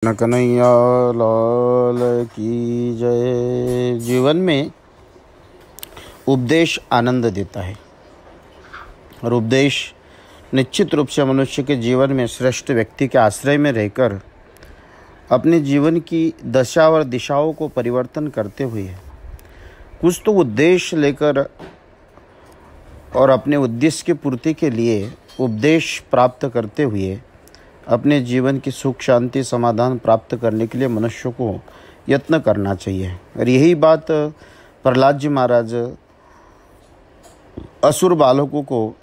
न कन्हैया लाल की जय। जीवन में उपदेश आनंद देता है और उपदेश निश्चित रूप से मनुष्य के जीवन में श्रेष्ठ व्यक्ति के आश्रय में रहकर अपने जीवन की दशा और दिशाओं को परिवर्तन करते हुए कुछ तो उद्देश्य लेकर और अपने उद्देश्य की पूर्ति के लिए उपदेश प्राप्त करते हुए अपने जीवन की सुख शांति समाधान प्राप्त करने के लिए मनुष्य को यत्न करना चाहिए। और यही बात प्रहलाद जी महाराज असुर बालकों को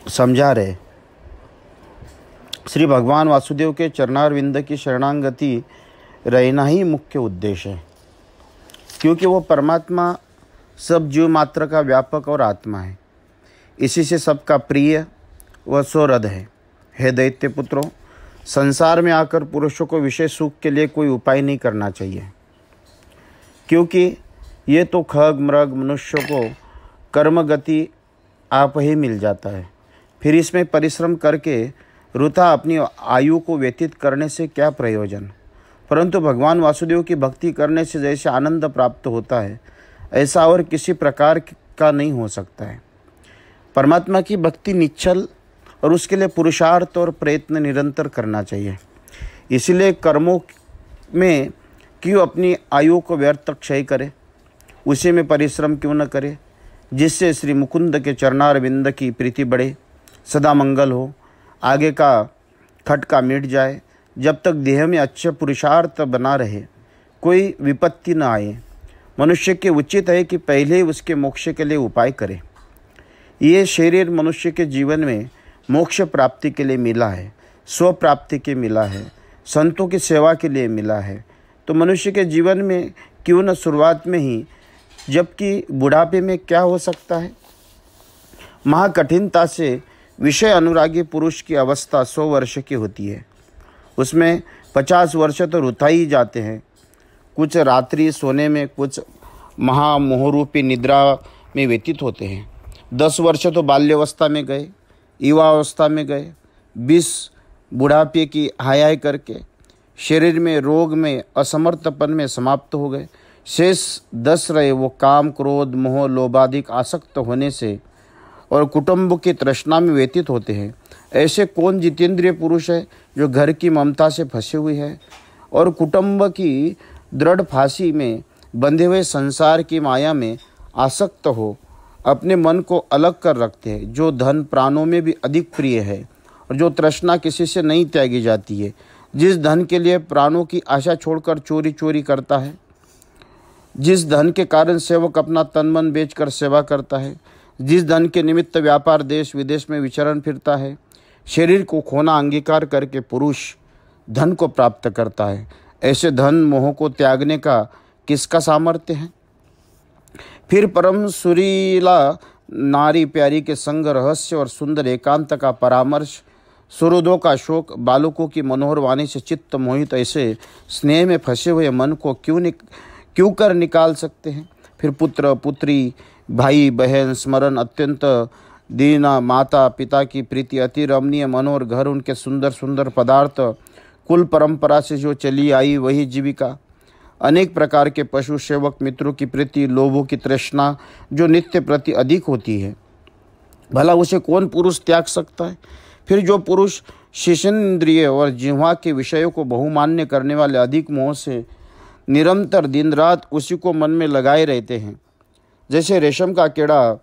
समझा रहे। श्री भगवान वासुदेव के चरणारविंद की शरणागति रहना ही मुख्य उद्देश्य है, क्योंकि वो परमात्मा सब जीव मात्र का व्यापक और आत्मा है। इसी से सबका प्रिय व स्वरद है। हे दैत्य पुत्रों, संसार में आकर पुरुषों को विषय सुख के लिए कोई उपाय नहीं करना चाहिए, क्योंकि ये तो खग मृग मनुष्यों को कर्म गति आप ही मिल जाता है। फिर इसमें परिश्रम करके वृथा अपनी आयु को व्यतीत करने से क्या प्रयोजन। परंतु भगवान वासुदेव की भक्ति करने से जैसे आनंद प्राप्त होता है, ऐसा और किसी प्रकार का नहीं हो सकता है। परमात्मा की भक्ति निश्चल और उसके लिए पुरुषार्थ और प्रयत्न निरंतर करना चाहिए। इसीलिए कर्मों में क्यों अपनी आयु को व्यर्थ क्षय करे, उसी में परिश्रम क्यों न करे, जिससे श्री मुकुंद के चरणारविंद की प्रीति बढ़े, सदा मंगल हो, आगे का खटका मिट जाए, जब तक देह में अच्छे पुरुषार्थ बना रहे, कोई विपत्ति न आए। मनुष्य के उचित है कि पहले ही उसके मोक्ष के लिए उपाय करे। ये शरीर मनुष्य के जीवन में मोक्ष प्राप्ति के लिए मिला है, स्व प्राप्ति के मिला है, संतों की सेवा के लिए मिला है। तो मनुष्य के जीवन में क्यों न शुरुआत में ही, जबकि बुढ़ापे में क्या हो सकता है। महाकठिनता से विषय अनुरागी पुरुष की अवस्था 100 वर्ष की होती है। उसमें 50 वर्ष तो रुता ही जाते हैं। कुछ रात्रि सोने में, कुछ महामोहरूपी निद्रा में व्यतीत होते हैं। 10 वर्ष तो बाल्यावस्था में गए, युवावस्था में गए, 20 बुढ़ापे की हाय करके शरीर में रोग में असमर्थपन में समाप्त हो गए। शेष 10 रहे वो काम क्रोध मोह लोभाधिक आसक्त होने से और कुटुंब की तृष्णा में व्यतीत होते हैं। ऐसे कौन जितेंद्रिय पुरुष है जो घर की ममता से फंसे हुए है और कुटुंब की दृढ़ फांसी में बंधे हुए संसार की माया में आसक्त हो, अपने मन को अलग कर रखते हैं। जो धन प्राणों में भी अधिक प्रिय है और जो तृष्णा किसी से नहीं त्यागी जाती है, जिस धन के लिए प्राणों की आशा छोड़कर चोरी चोरी करता है, जिस धन के कारण सेवक अपना तन मन बेचकर सेवा करता है, जिस धन के निमित्त व्यापार देश विदेश में विचरण फिरता है, शरीर को खोना अंगीकार करके पुरुष धन को प्राप्त करता है। ऐसे धन मोह को त्यागने का किसका सामर्थ्य है। फिर परम सुरीला नारी प्यारी के संग रहस्य और सुंदर एकांत का परामर्श, सुहृदों का शोक, बालकों की मनोहर वाणी से चित्त मोहित ऐसे स्नेह में फंसे हुए मन को क्यों कर निकाल सकते हैं। फिर पुत्र पुत्री भाई बहन स्मरण, अत्यंत दीना माता पिता की प्रीति, अति रमणीय मनोहर घर, उनके सुंदर सुंदर पदार्थ, कुल परंपरा से जो चली आई वही जीविका, अनेक प्रकार के पशु सेवक मित्रों की प्रीति, लोभों की तृष्णा जो नित्य प्रति अधिक होती है, भला उसे कौन पुरुष त्याग सकता है। फिर जो पुरुष शेषेंद्रिय और जिह्वा के विषयों को बहुमान्य करने वाले अधिक मोह से निरंतर दिन रात उसी को मन में लगाए रहते हैं, जैसे रेशम का कीड़ा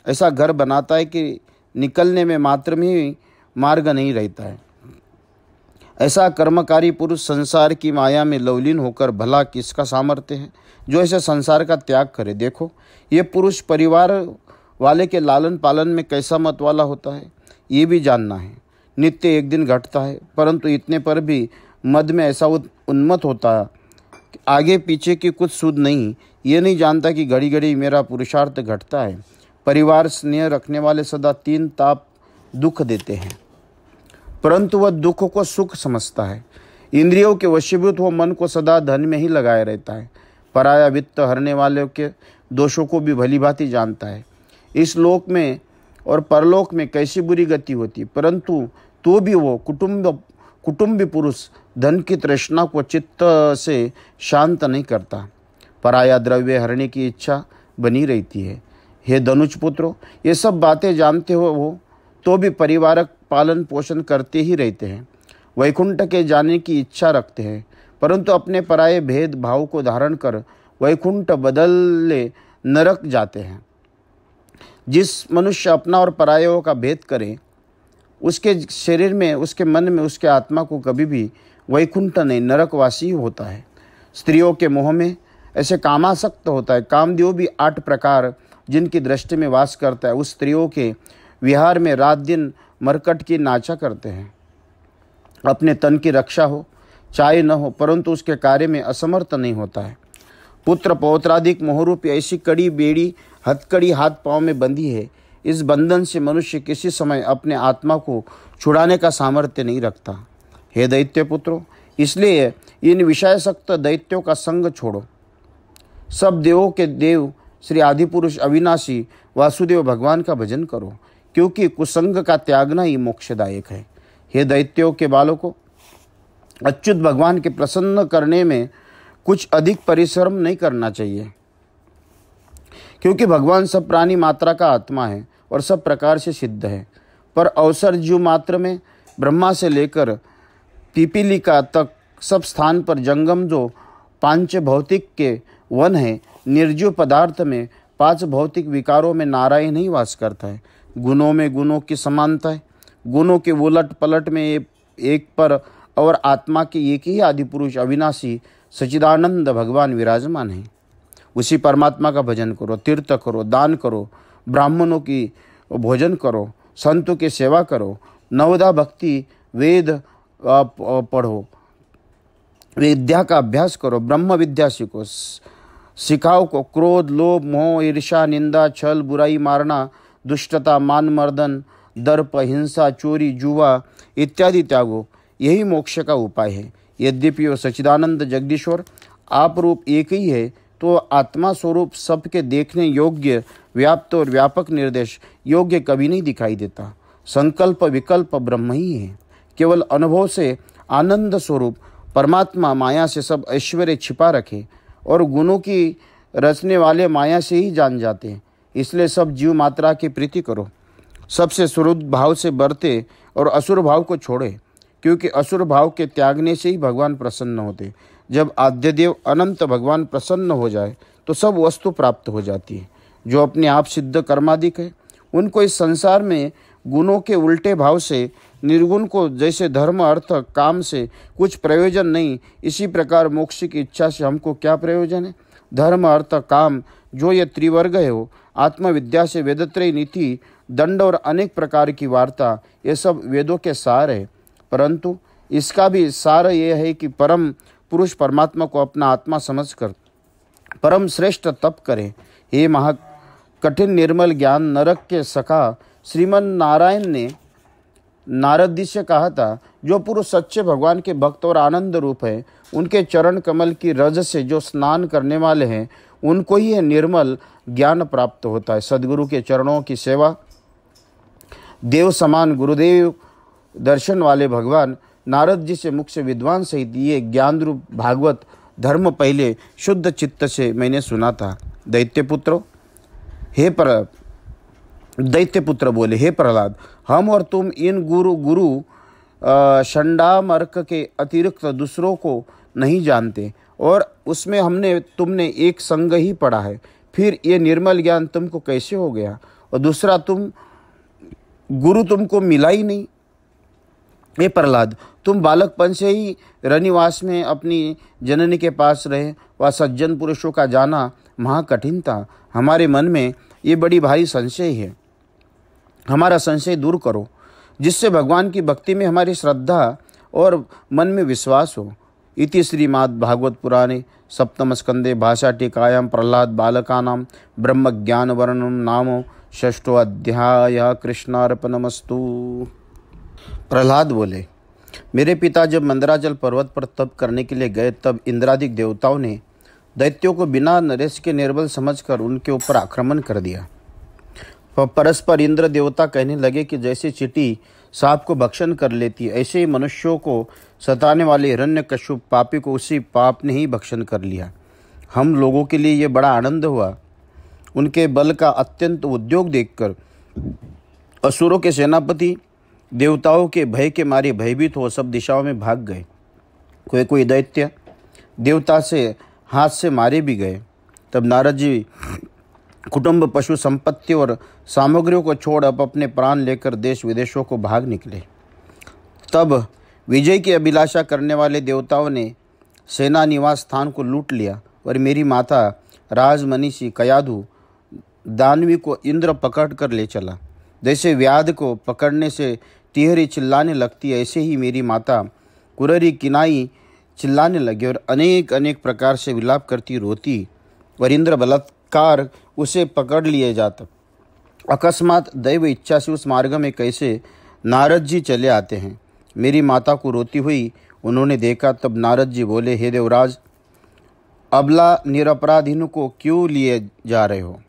ऐसा घर बनाता है कि निकलने में मात्र में ही मार्ग नहीं रहता है, ऐसा कर्मकारी पुरुष संसार की माया में लवलीन होकर भला किसका सामर्थ्य है जो ऐसे संसार का त्याग करे। देखो, ये पुरुष परिवार वाले के लालन पालन में कैसा मत वाला होता है, ये भी जानना है। नित्य एक दिन घटता है, परंतु इतने पर भी मद में ऐसा उन्मत्त होता है कि आगे पीछे की कुछ सुध नहीं। ये नहीं जानता कि घड़ी घड़ी मेरा पुरुषार्थ घटता है। परिवार स्नेह रखने वाले सदा 3 ताप दुख देते हैं, परंतु वह दुख को सुख समझता है। इंद्रियों के वशीभूत हो मन को सदा धन में ही लगाए रहता है। पराया वित्त हरने वाले के दोषों को भी भली भांति जानता है। इस लोक में और परलोक में कैसी बुरी गति होती, परंतु तो भी वो कुटुंबी पुरुष धन की तृष्णा को चित्त से शांत नहीं करता, पराया द्रव्य हरने की इच्छा बनी रहती है। हे धनुष पुत्रों, ये सब बातें जानते हो वो तो भी परिवारक पालन पोषण करते ही रहते हैं, वैकुंठ के जाने की इच्छा रखते हैं, परंतु अपने पराये भेद भाव को धारण कर वैकुंठ बदले नरक जाते हैं। जिस मनुष्य अपना और परायों का भेद करे, उसके शरीर में, उसके मन में, उसके आत्मा को कभी भी वैकुंठ नहीं नरकवासी होता है। स्त्रियों के मोह में ऐसे कामासक्त होता है। कामदेव भी 8 प्रकार जिनकी दृष्टि में वास करता है, उस स्त्रियों के विहार में रात दिन मरकट की नाचा करते हैं। अपने तन की रक्षा हो चाहे न हो, परंतु उसके कार्य में असमर्थ नहीं होता है। पुत्र पौत्राधिक मोहरूप ऐसी कड़ी बेड़ी हथकड़ी हाथ पांव में बंधी है, इस बंधन से मनुष्य किसी समय अपने आत्मा को छुड़ाने का सामर्थ्य नहीं रखता। हे दैत्य पुत्रों, इसलिए इन विषयासक्त दैत्यों का संग छोड़ो। सब देवों के देव श्री आदिपुरुष अविनाशी वासुदेव भगवान का भजन करो, क्योंकि कुसंग का त्यागना ही मोक्षदायक है। हे दैत्यों के बालकों, अच्युत भगवान के प्रसन्न करने में कुछ अधिक परिश्रम नहीं करना चाहिए, क्योंकि भगवान सब प्राणी मात्रा का आत्मा है और सब प्रकार से सिद्ध है। पर अवसर जीव मात्र में ब्रह्मा से लेकर पिपीलिका तक सब स्थान पर जंगम जो 5 भौतिक के वन है, निर्जीव पदार्थ में 5 भौतिक विकारों में नारायण ही वास करता है। गुणों में गुणों की समानता है, गुणों के उलट पलट में एक पर और आत्मा के एक ही आदिपुरुष अविनाशी सच्चिदानंद भगवान विराजमान है। उसी परमात्मा का भजन करो, तीर्थ करो, दान करो, ब्राह्मणों की भोजन करो, संतों की सेवा करो, नवदा भक्ति वेद पढ़ो, विद्या का अभ्यास करो, ब्रह्म विद्या सीखो, सिखाओ को क्रोध लोभ मोह ईर्ष्या निंदा छल बुराई मारना दुष्टता मान मर्दन दर्प हिंसा चोरी जुआ इत्यादि त्यागो, यही मोक्ष का उपाय है। यद्यपि वो सच्चिदानंद जगदीश्वर आप रूप एक ही है, तो आत्मा स्वरूप सबके देखने योग्य व्याप्त और व्यापक निर्देश योग्य कभी नहीं दिखाई देता। संकल्प विकल्प ब्रह्म ही है। केवल अनुभव से आनंद स्वरूप परमात्मा माया से सब ऐश्वर्य छिपा रखे और गुणों की रचने वाले माया से ही जान जाते हैं। इसलिए सब जीव मात्रा की प्रीति करो, सबसे सुहृद भाव से बरते और असुर भाव को छोड़े, क्योंकि असुर भाव के त्यागने से ही भगवान प्रसन्न होते। जब आद्यदेव अनंत भगवान प्रसन्न हो जाए तो सब वस्तु प्राप्त हो जाती है। जो अपने आप सिद्ध कर्माधिक है, उनको इस संसार में गुणों के उल्टे भाव से निर्गुण को जैसे धर्म अर्थ काम से कुछ प्रयोजन नहीं, इसी प्रकार मोक्ष की इच्छा से हमको क्या प्रयोजन है। धर्म अर्थ काम जो ये त्रिवर्ग है, हो आत्मविद्या से वेदत्रय नीति दंड और अनेक प्रकार की वार्ता, ये सब वेदों के सार है। परंतु इसका भी सार यह है कि परम पुरुष परमात्मा को अपना आत्मा समझकर परम श्रेष्ठ तप करे। हे महा कठिन निर्मल ज्ञान नरक के सखा श्रीमन नारायण ने नारद जी से कहा था, जो पुरुष सच्चे भगवान के भक्त और आनंद रूप है, उनके चरण कमल की रज से जो स्नान करने वाले हैं, उनको ही निर्मल ज्ञान प्राप्त होता है। सद्गुरु के चरणों की सेवा, देव समान गुरुदेव दर्शन वाले भगवान नारद जी से मुख से विद्वान सहित ये ज्ञान रूप भागवत धर्म पहले शुद्ध चित्त से मैंने सुना था। दैत्य पुत्र बोले, हे प्रहलाद, हम और तुम इन गुरु षंडामर्क के अतिरिक्त दूसरों को नहीं जानते, और उसमें तुमने एक संग ही पढ़ा है। फिर ये निर्मल ज्ञान तुमको कैसे हो गया, और दूसरा गुरु तुमको मिला ही नहीं। हे प्रहलाद, तुम बालकपन से ही रनिवास में अपनी जननी के पास रहे, वह सज्जन पुरुषों का जाना महाकठिन था। हमारे मन में ये बड़ी भारी संशय है, हमारा संशय दूर करो, जिससे भगवान की भक्ति में हमारी श्रद्धा और मन में विश्वास हो। इति श्रीमद् भागवत पुराणे सप्तम स्कंदे भाषा टीकायां प्रहलाद बालकानां ब्रह्म ज्ञान वर्णनम नामो षष्ठो अध्याय। कृष्णार्पणमस्तु। प्रहलाद बोले, मेरे पिता जब मंदराचल पर्वत पर तप करने के लिए गए, तब इंद्रादिक देवताओं ने दैत्यों को बिना नरेश के निर्बल समझकर उनके ऊपर आक्रमण कर दिया। परस्पर इंद्र देवता कहने लगे कि जैसे चींटी सांप को भक्षण कर लेती है, ऐसे ही मनुष्यों को सताने वाले हिरण्यकश्यप पापी को उसी पाप ने ही भक्षण कर लिया। हम लोगों के लिए ये बड़ा आनंद हुआ। उनके बल का अत्यंत उद्योग देखकर असुरों के सेनापति देवताओं के भय के मारे भयभीत हो सब दिशाओं में भाग गए। कोई दैत्य देवता से हाथ से मारे भी गए। तब नारद जी कुटुंब, पशु, संपत्ति और सामग्रियों को छोड़ अब अपने प्राण लेकर देश विदेशों को भाग निकले। तब विजय की अभिलाषा करने वाले देवताओं ने सेना निवास स्थान को लूट लिया और मेरी माता राजमनीषी कयाधु दानवी को इंद्र पकड़ कर ले चला। जैसे व्याध को पकड़ने से तिहरी चिल्लाने लगती है, ऐसे ही मेरी माता कुररी किनाई चिल्लाने लगी और अनेक अनेक प्रकार से विलाप करती रोती और इंद्र बलात्कार उसे पकड़ लिए जाता। अकस्मात दैव इच्छा से उस मार्ग में कैसे नारद जी चले आते हैं। मेरी माता को रोती हुई उन्होंने देखा। तब नारद जी बोले, हे देवराज, अबला निरपराधीन को क्यों लिए जा रहे हो?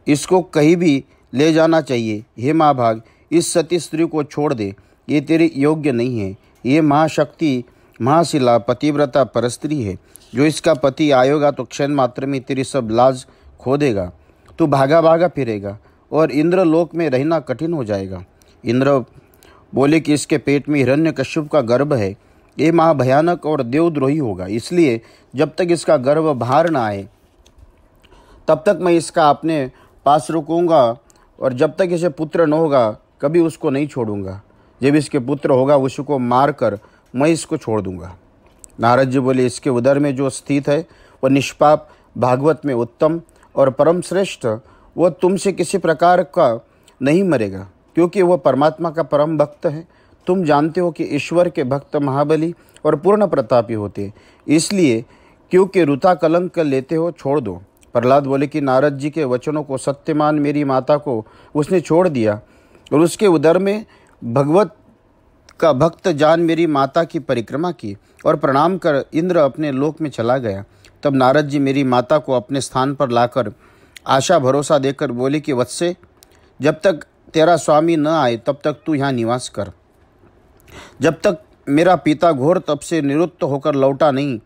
इसको कहीं भी ले जाना चाहिए। हे महाभाग, इस सती स्त्री को छोड़ दे, ये तेरे योग्य नहीं है। ये महाशक्ति महाशिला पतिव्रता परस्त्री है। जो इसका पति आएगा तो क्षण मात्र में तेरी सब लाज खो देगा। तू भागा भागा फिरेगा और इंद्रलोक में रहना कठिन हो जाएगा। इंद्र बोले कि इसके पेट में हिरण्यकश्यप का गर्भ है, ये महाभयानक और देवद्रोही होगा, इसलिए जब तक इसका गर्भ बाहर ना आए तब तक मैं इसका अपने पास रुकूंगा और जब तक इसे पुत्र न होगा कभी उसको नहीं छोड़ूंगा। जब इसके पुत्र होगा उसको मारकर मैं इसको छोड़ दूंगा। नारद जी बोले, इसके उदर में जो स्थित है वह निष्पाप, भागवत में उत्तम और परम श्रेष्ठ, वह तुमसे किसी प्रकार का नहीं मरेगा, क्योंकि वह परमात्मा का परम भक्त है। तुम जानते हो कि ईश्वर के भक्त महाबली और पूर्ण प्रतापी होते हैं, इसलिए क्योंकि रुता कलंक लेते हो छोड़ दो। प्रहलाद बोले कि नारद जी के वचनों को सत्यमान मेरी माता को उसने छोड़ दिया और उसके उदर में भगवत का भक्त जान मेरी माता की परिक्रमा की और प्रणाम कर इंद्र अपने लोक में चला गया। तब नारद जी मेरी माता को अपने स्थान पर लाकर आशा भरोसा देकर बोले कि वत्से, जब तक तेरा स्वामी न आए तब तक तू यहाँ निवास कर। जब तक मेरा पिता घोर तप से निवृत्त होकर लौटा नहीं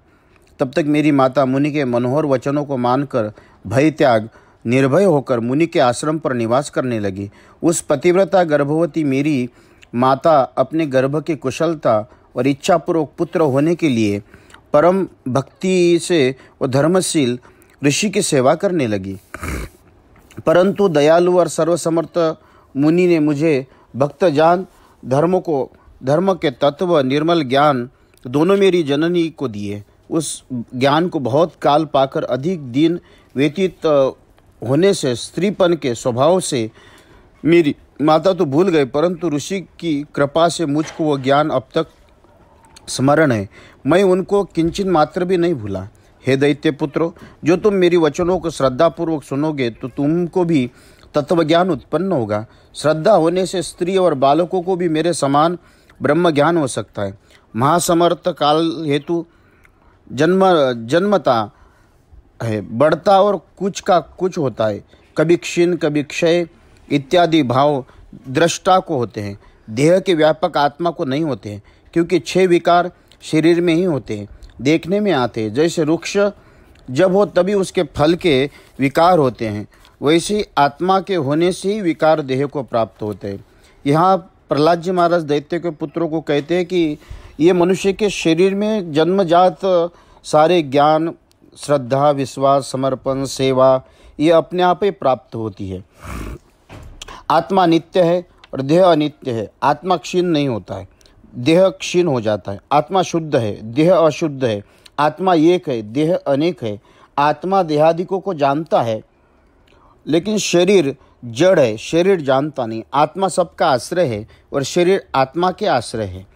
तब तक मेरी माता मुनि के मनोहर वचनों को मानकर भय त्याग निर्भय होकर मुनि के आश्रम पर निवास करने लगी। उस पतिव्रता गर्भवती मेरी माता अपने गर्भ की कुशलता और इच्छापूर्वक पुत्र होने के लिए परम भक्ति से और धर्मशील ऋषि की सेवा करने लगी। परंतु दयालु और सर्वसमर्थ मुनि ने मुझे भक्त जान धर्म के तत्व निर्मल ज्ञान दोनों मेरी जननी को दिए। उस ज्ञान को बहुत काल पाकर अधिक दिन व्यतीत होने से स्त्रीपन के स्वभाव से मेरी माता तो भूल गए, परंतु ऋषि की कृपा से मुझको वो ज्ञान अब तक स्मरण है। मैं उनको किंचित मात्र भी नहीं भूला। हे दैत्य पुत्रो, जो तुम मेरी वचनों को श्रद्धापूर्वक सुनोगे तो तुमको भी तत्व ज्ञान उत्पन्न होगा। श्रद्धा होने से स्त्री और बालकों को भी मेरे समान ब्रह्म ज्ञान हो सकता है। महासमर्थ काल हेतु जन्मता है, बढ़ता और कुछ का कुछ होता है। कभी क्षीण कभी क्षय इत्यादि भाव दृष्टा को होते हैं, देह के व्यापक आत्मा को नहीं होते हैं, क्योंकि 6 विकार शरीर में ही होते हैं, देखने में आते हैं। जैसे वृक्ष जब हो तभी उसके फल के विकार होते हैं, वैसे ही आत्मा के होने से ही विकार देह को प्राप्त होते हैं। यहाँ प्रहलाद जी महाराज दैत्य के पुत्रों को कहते हैं कि ये मनुष्य के शरीर में जन्मजात सारे ज्ञान, श्रद्धा, विश्वास, समर्पण, सेवा ये अपने आप ही प्राप्त होती है। आत्मा नित्य है और देह अनित्य है। आत्मा क्षीण नहीं होता है, देह क्षीण हो जाता है। आत्मा शुद्ध है, देह अशुद्ध है। आत्मा एक है, देह अनेक है। आत्मा देहादिकों को जानता है, लेकिन शरीर जड़ है, शरीर जानता नहीं। आत्मा सबका आश्रय है और शरीर आत्मा के आश्रय है।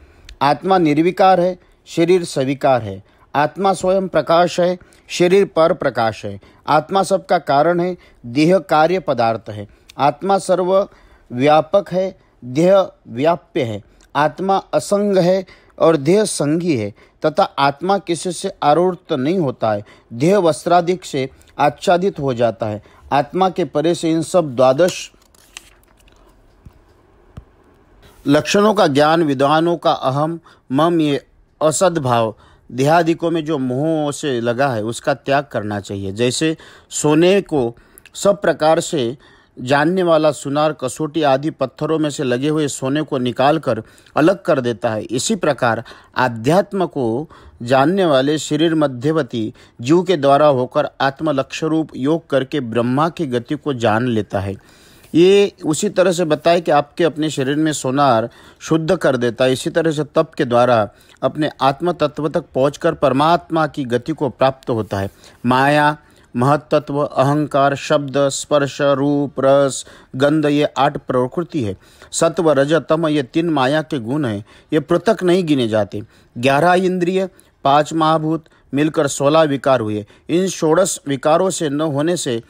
आत्मा निर्विकार है, शरीर सविकार है। आत्मा स्वयं प्रकाश है, शरीर पर प्रकाश है। आत्मा सबका कारण है, देह कार्य पदार्थ है। आत्मा सर्व व्यापक है, देह व्याप्य है। आत्मा असंग है और देह संगी है, तथा आत्मा किसी से आरूढ़ नहीं होता है। देह वस्त्रादिक से आच्छादित हो जाता है। आत्मा के परे से इन सब द्वादश लक्षणों का ज्ञान, विद्वानों का अहम मम, ये असद्भाव देहादिकों में जो मोह से लगा है उसका त्याग करना चाहिए। जैसे सोने को सब प्रकार से जानने वाला सुनार कसौटी आदि पत्थरों में से लगे हुए सोने को निकालकर अलग कर देता है, इसी प्रकार आध्यात्म को जानने वाले शरीर मध्यवर्ती जीव के द्वारा होकर आत्म लक्ष्य रूप योग करके ब्रह्मा की गति को जान लेता है। ये उसी तरह से बताए कि आपके अपने शरीर में सोनार शुद्ध कर देता है। इसी तरह से तप के द्वारा अपने आत्म तत्व तक पहुंचकर परमात्मा की गति को प्राप्त होता है। माया, महत्त्व, अहंकार, शब्द, स्पर्श, रूप, रस, गंध, ये 8 प्रकृति है। सत्व, रज, तम, ये 3 माया के गुण हैं। ये पृथक नहीं गिने जाते। 11 इंद्रिय, 5 महाभूत मिलकर 16 विकार हुए। इन 16 विकारों से न होने से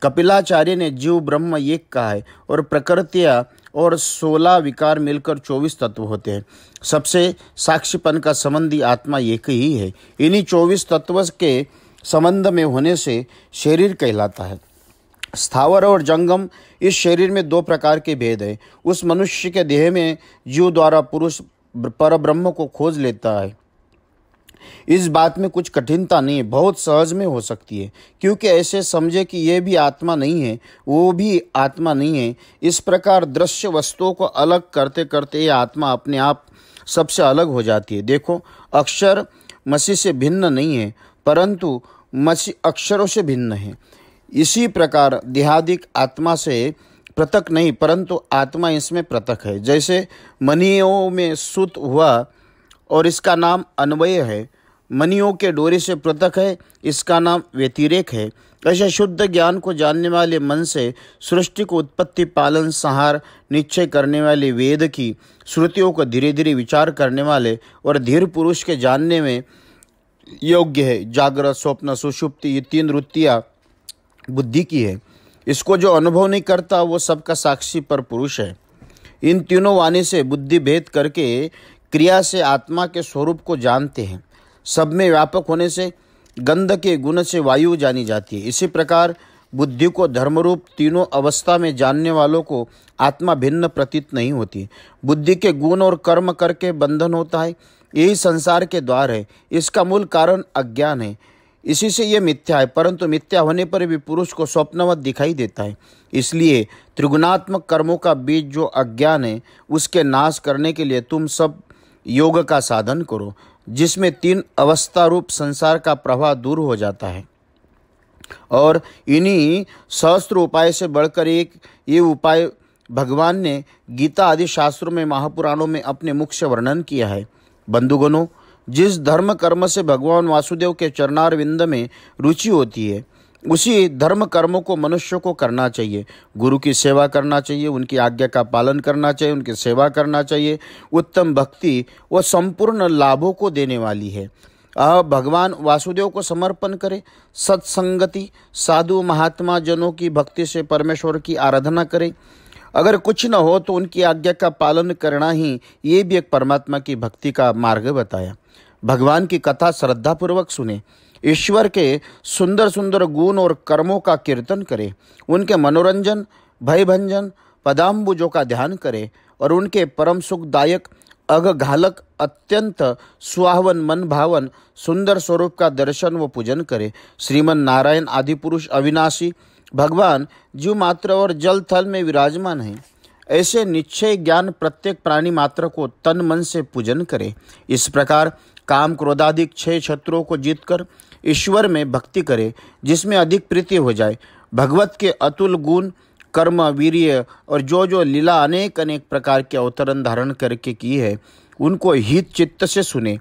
कपिलाचार्य ने जीव ब्रह्म एक कहा है और प्रकृतियाँ और 16 विकार मिलकर 24 तत्व होते हैं। सबसे साक्षीपन का संबंधी आत्मा एक ही है। इन्हीं 24 तत्व के संबंध में होने से शरीर कहलाता है। स्थावर और जंगम, इस शरीर में 2 प्रकार के भेद है। उस मनुष्य के देह में जीव द्वारा पुरुष परब्रह्म को खोज लेता है। इस बात में कुछ कठिनता नहीं है, बहुत सहज में हो सकती है, क्योंकि ऐसे समझे कि यह भी आत्मा नहीं है, वो भी आत्मा नहीं है। इस प्रकार दृश्य वस्तुओं को अलग करते करते ये आत्मा अपने आप सबसे अलग हो जाती है। देखो, अक्षर मसीह से भिन्न नहीं है, परंतु मसीह अक्षरों से भिन्न है। इसी प्रकार देहादिक आत्मा से पृथक नहीं, परंतु आत्मा इसमें पृथक है। जैसे मनियों में सूत हुआ और इसका नाम अन्वय है, मनियों के डोरे से पृथक है, इसका नाम व्यतिरेक है। ऐसे शुद्ध ज्ञान को जानने वाले मन से सृष्टि को उत्पत्ति, पालन, संहार निश्चय करने वाले वेद की श्रुतियों को धीरे धीरे विचार करने वाले और धीर पुरुष के जानने में योग्य है। जागृत, स्वप्न, सुषुप्ति, ये 3 वृत्तियाँ बुद्धि की है। इसको जो अनुभव नहीं करता वो सबका साक्षी पर पुरुष है। इन तीनों वाणी से बुद्धि भेद करके क्रिया से आत्मा के स्वरूप को जानते हैं। सब में व्यापक होने से गंध के गुण से वायु जानी जाती है। इसी प्रकार बुद्धि को धर्मरूप तीनों अवस्था में जानने वालों को आत्मा भिन्न प्रतीत नहीं होती। बुद्धि के गुण और कर्म करके बंधन होता है, यही संसार के द्वार है। इसका मूल कारण अज्ञान है, इसी से यह मिथ्या है, परंतु मिथ्या होने पर भी पुरुष को स्वप्नवत दिखाई देता है। इसलिए त्रिगुणात्मक कर्मों का बीज जो अज्ञान है, उसके नाश करने के लिए तुम सब योग का साधन करो, जिसमें 3 अवस्था रूप संसार का प्रवाह दूर हो जाता है। और इन्हीं सहस्त्र उपाय से बढ़कर एक ये उपाय भगवान ने गीता आदि शास्त्रों में, महापुराणों में अपने मुख से वर्णन किया है। बंधुगणों, जिस धर्म कर्म से भगवान वासुदेव के चरणार विंद में रुचि होती है, उसी धर्म कर्मों को मनुष्य को करना चाहिए। गुरु की सेवा करना चाहिए, उनकी आज्ञा का पालन करना चाहिए, उनकी सेवा करना चाहिए। उत्तम भक्ति वो संपूर्ण लाभों को देने वाली है। भगवान वासुदेव को समर्पण करें, सत्संगति, साधु महात्मा जनों की भक्ति से परमेश्वर की आराधना करें। अगर कुछ न हो तो उनकी आज्ञा का पालन करना ही, ये भी एक परमात्मा की भक्ति का मार्ग बताया। भगवान की कथा श्रद्धापूर्वक सुने, ईश्वर के सुंदर सुंदर गुण और कर्मों का कीर्तन करें, उनके मनोरंजन, भयभंजन पदाम्बुजों का ध्यान करें और उनके परम सुखदायक, अघघालक, अत्यंत सुहावन, मन भावन सुंदर स्वरूप का दर्शन व पूजन करें। श्रीमन नारायण आदि पुरुष अविनाशी भगवान जीव मात्र और जल थल में विराजमान हैं। ऐसे निश्चय ज्ञान प्रत्येक प्राणी मात्र को तन मन से पूजन करे। इस प्रकार काम क्रोधादिक 6 शत्रुओं को जीतकर ईश्वर में भक्ति करे, जिसमें अधिक प्रीति हो जाए। भगवत के अतुल गुण, कर्म, वीर्य और जो लीला अनेक अनेक प्रकार के अवतरण धारण करके की है, उनको हित चित्त से सुने।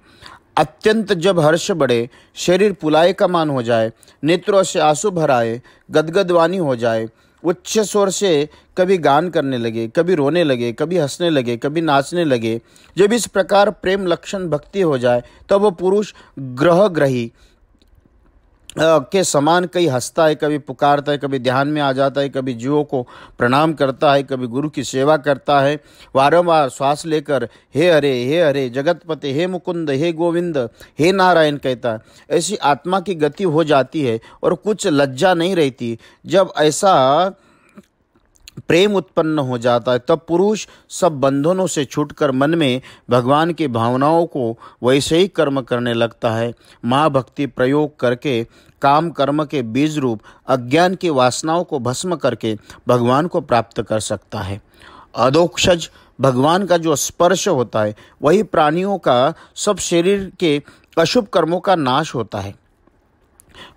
अत्यंत जब हर्ष बढ़े, शरीर पुलायमान हो जाए, नेत्रों से आंसू भर आए, गदगद वाणी हो जाए, उच्च स्वर से कभी गान करने लगे, कभी रोने लगे, कभी हंसने लगे, कभी नाचने लगे, जब इस प्रकार प्रेम लक्षण भक्ति हो जाए, तब वो पुरुष ग्रही के समान कहीं हंसता है, कभी पुकारता है, कभी ध्यान में आ जाता है, कभी जीवों को प्रणाम करता है, कभी गुरु की सेवा करता है। वारंवार श्वास लेकर हे हरे जगतपते, हे मुकुंद, हे गोविंद, हे नारायण कहता है। ऐसी आत्मा की गति हो जाती है और कुछ लज्जा नहीं रहती। जब ऐसा प्रेम उत्पन्न हो जाता है, तब पुरुष सब बंधनों से छूटकर मन में भगवान की भावनाओं को वैसे ही कर्म करने लगता है। महाभक्ति प्रयोग करके काम कर्म के बीज रूप अज्ञान की वासनाओं को भस्म करके भगवान को प्राप्त कर सकता है। अधोक्षज भगवान का जो स्पर्श होता है वही प्राणियों का सब शरीर के अशुभ कर्मों का नाश होता है।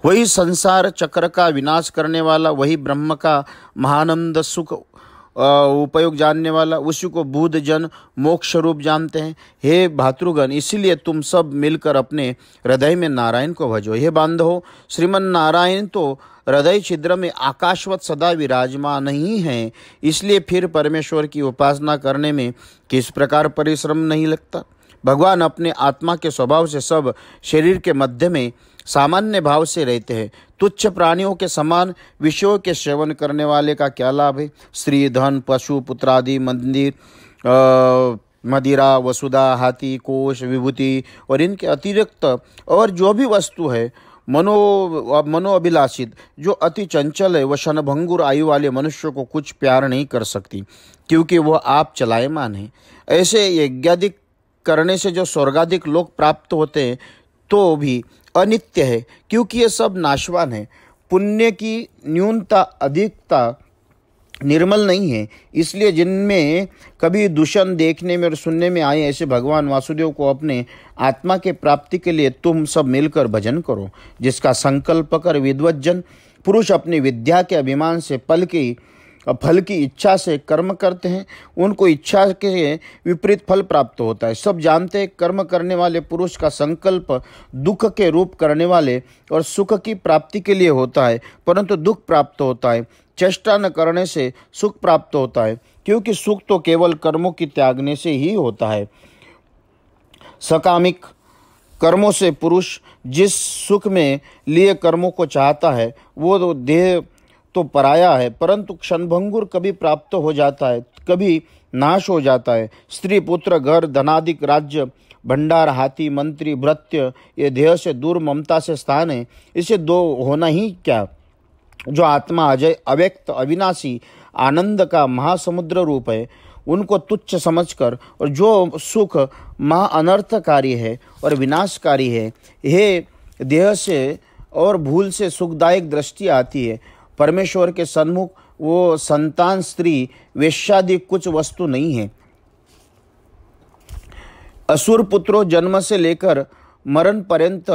वही संसार चक्र का विनाश करने वाला, वही ब्रह्म का महानंद सुख उपयोग जानने वाला, उसी को बुद्ध जन मोक्ष रूप जानते हैं। हे भातृगण, इसीलिए तुम सब मिलकर अपने हृदय में नारायण को भजो। हे बांधवों, श्रीमन नारायण तो हृदय छिद्र में आकाशवत सदा विराजमान ही हैं, इसलिए फिर परमेश्वर की उपासना करने में किस प्रकार परिश्रम नहीं लगता। भगवान अपने आत्मा के स्वभाव से सब शरीर के मध्य में सामान्य भाव से रहते हैं। तुच्छ प्राणियों के समान विषयों के सेवन करने वाले का क्या लाभ है। स्त्री, धन, पशु, पुत्रादि, मंदिर, मदिरा, वसुधा, हाथी, कोश, विभूति और इनके अतिरिक्त और जो भी वस्तु है मनोअभिलाषित, जो अति चंचल है, वह क्षणभंगुर आयु वाले मनुष्य को कुछ प्यार नहीं कर सकती, क्योंकि वह आप चलायमान है। ऐसे यज्ञादिक करने से जो स्वर्गादिक लोक प्राप्त होते हैं तो भी अनित्य है, क्योंकि ये सब नाशवान है। पुण्य की न्यूनता अधिकता निर्मल नहीं है, इसलिए जिनमें कभी दूषण देखने में और सुनने में आए, ऐसे भगवान वासुदेव को अपने आत्मा के प्राप्ति के लिए तुम सब मिलकर भजन करो। जिसका संकल्प कर विद्वज्जन पुरुष अपनी विद्या के अभिमान से फल की इच्छा से कर्म करते हैं, उनको इच्छा के विपरीत फल प्राप्त होता है। सब जानते हैं कर्म करने वाले पुरुष का संकल्प दुख के रूप करने वाले और सुख की प्राप्ति के लिए होता है, परंतु दुख प्राप्त होता है। चेष्टा न करने से सुख प्राप्त होता है, क्योंकि सुख तो केवल कर्मों की त्यागने से ही होता है। सकामिक कर्मों से पुरुष जिस सुख में लिए कर्मों को चाहता है वो तो देह तो पराया है, परंतु क्षणभंगुर कभी प्राप्त हो जाता है, कभी नाश हो जाता है। स्त्री, पुत्र, घर, धनादिक, राज्य, भंडार, हाथी, मंत्री, भृत्य, ये देह से दूर ममता से स्थान है। इसे दो होना ही क्या। जो आत्मा अजय, अव्यक्त, अविनाशी, आनंद का महासमुद्र रूप है, उनको तुच्छ समझकर और जो सुख महा अनर्थकारी है और विनाशकारी है, हे देह से और भूल से सुखदायक दृष्टि आती है। परमेश्वर के सन्मुख वो संतान, स्त्री, वेश्यादि कुछ वस्तु नहीं है। असुर पुत्रों जन्म से लेकर मरण पर्यंत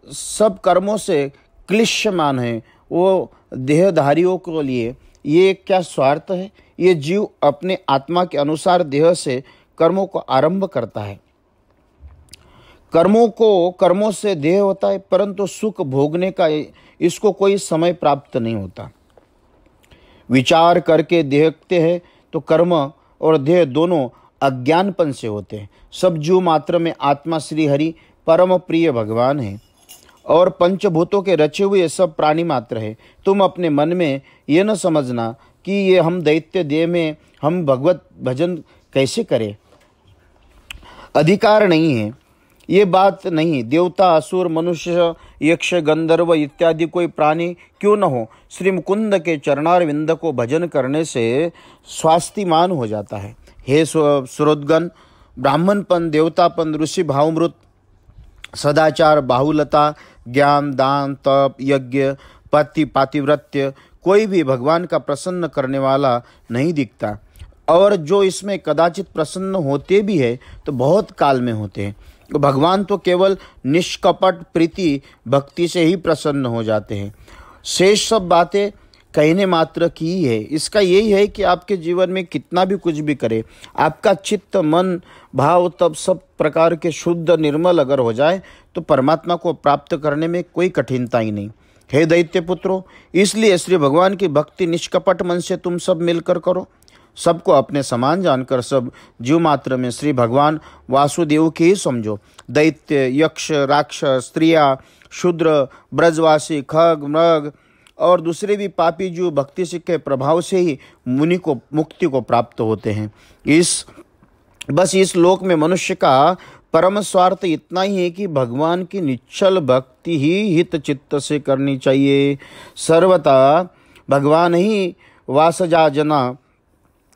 सब कर्मों से क्लिश्यमान है। वो देहधारियों के लिए ये क्या स्वार्थ है। ये जीव अपने आत्मा के अनुसार देह से कर्मों को आरंभ करता है। कर्मों से देह होता है, परंतु सुख भोगने का इसको कोई समय प्राप्त नहीं होता। विचार करके देखते हैं तो कर्म और देह दोनों अज्ञानपन से होते हैं। सब जीव मात्र में आत्मा श्री हरि परम प्रिय भगवान है और पंचभूतों के रचे हुए सब प्राणी मात्र है। तुम अपने मन में ये न समझना कि ये हम दैत्य देह में हम भगवत भजन कैसे करें, अधिकार नहीं है। ये बात नहीं। देवता, असुर, मनुष्य, यक्ष, गंधर्व इत्यादि कोई प्राणी क्यों न हो, श्री मुकुंद के चरणार विंद को भजन करने से स्वास्तिमान हो जाता है। हे सुरोद्गण, ब्राह्मणपन, देवतापन, ऋषि भावमृत, सदाचार, बाहुलता, ज्ञान, दान, तप, यज्ञ, पातिव्रत्य कोई भी भगवान का प्रसन्न करने वाला नहीं दिखता, और जो इसमें कदाचित प्रसन्न होते भी है तो बहुत काल में होते हैं। भगवान तो केवल निष्कपट प्रीति भक्ति से ही प्रसन्न हो जाते हैं। शेष सब बातें कहने मात्र की ही है। इसका यही है कि आपके जीवन में कितना भी कुछ भी करे, आपका चित्त, मन, भाव तब सब प्रकार के शुद्ध निर्मल अगर हो जाए तो परमात्मा को प्राप्त करने में कोई कठिनता ही नहीं। हे दैत्य पुत्रों, इसलिए श्री भगवान की भक्ति निष्कपट मन से तुम सब मिलकर करो। सबको अपने समान जानकर सब जीव मात्र में श्री भगवान वासुदेव की ही समझो। दैत्य, यक्ष, राक्षस, स्त्रियां, शूद्र, ब्रजवासी, खग, मृग और दूसरे भी पापी जीव भक्ति के प्रभाव से ही मुक्ति को प्राप्त होते हैं। इस लोक में मनुष्य का परम स्वार्थ इतना ही है कि भगवान की निश्चल भक्ति ही हित चित्त से करनी चाहिए। सर्वथा भगवान ही वासजा जना,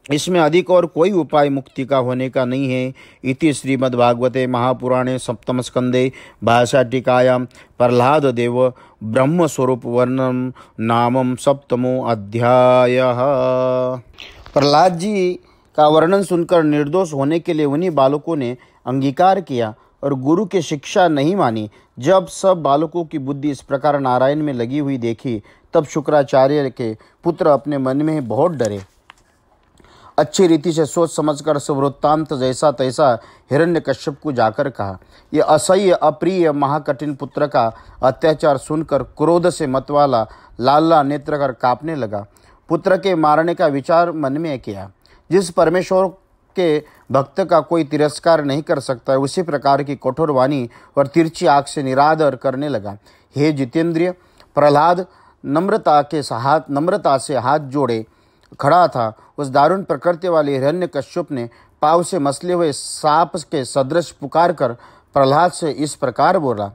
इसमें अधिक और कोई उपाय मुक्ति का होने का नहीं है। इति श्रीमद्भागवते महापुराणे सप्तम स्कंदे भाषा टीकायां प्रहलाद देव ब्रह्म स्वरूप वर्णन नामम सप्तमो अध्यायः। प्रहलाद जी का वर्णन सुनकर निर्दोष होने के लिए उन्हीं बालकों ने अंगीकार किया और गुरु की शिक्षा नहीं मानी। जब सब बालकों की बुद्धि इस प्रकार नारायण में लगी हुई देखी, तब शुक्राचार्य के पुत्र अपने मन में बहुत डरे। अच्छी रीति से सोच समझकर सुवृत्तांत जैसा तैसा हिरण्यकश्यप को जाकर कहा। यह असह्य अप्रिय महाकठिन पुत्र का अत्याचार सुनकर क्रोध से मतवाला लाला नेत्र कर कांपने लगा। पुत्र के मारने का विचार मन में किया। जिस परमेश्वर के भक्त का कोई तिरस्कार नहीं कर सकता है, उसी प्रकार की कठोर वाणी और तिरछी आंख से निरादर करने लगा। हे जितेंद्रिय, प्रहलाद नम्रता से हाथ जोड़े खड़ा था। उस दारुण प्रकृति वाले हिरण्यकश्यप ने पाव से मसले हुए सांप के सदृश पुकार कर प्रहलाद से इस प्रकार बोला।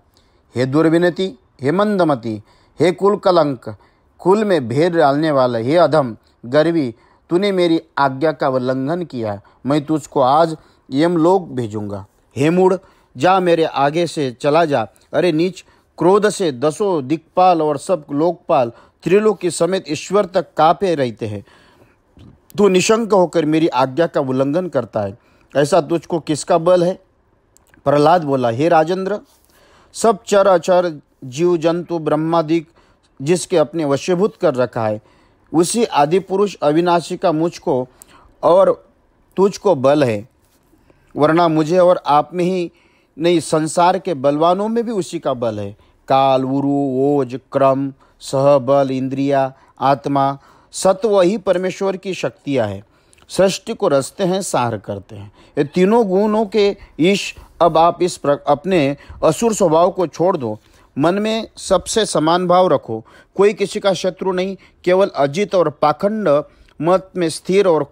हे दुर्विनती, हे मंदमती, हे कुल कलंक, कुल में भेद डालने वाला, हे अधम गर्वी, तूने मेरी आज्ञा का उल्लंघन किया। मैं तुझको आज यमलोक भेजूंगा। हे मूढ़, जा मेरे आगे से चला जा। अरे नीच, क्रोध से 10 दिक्पाल और सब लोकपाल त्रिलोकी समेत ईश्वर तक कांपे रहते हैं। तू निशंक होकर मेरी आज्ञा का उल्लंघन करता है। ऐसा तुझको किसका बल है? प्रहलाद बोला, हे राजेंद्र, सब चर अचर जीव जंतु ब्रह्मादिक जिसके अपने वशीभूत कर रखा है, उसी आदि पुरुष अविनाशी का मुझको और तुझको बल है। वरना मुझे और आप में ही नहीं, संसार के बलवानों में भी उसी का बल है। काल, उरु, ओज, क्रम, सहबल, इंद्रिया, आत्मा, सत्व ही परमेश्वर की शक्तियाँ है। सृष्टि को रचते हैं, सार करते हैं। ये तीनों गुणों के ईश। अब आप अपने असुर स्वभाव को छोड़ दो। मन में सबसे समान भाव रखो। कोई किसी का शत्रु नहीं, केवल अजित और पाखंड मत में स्थिर और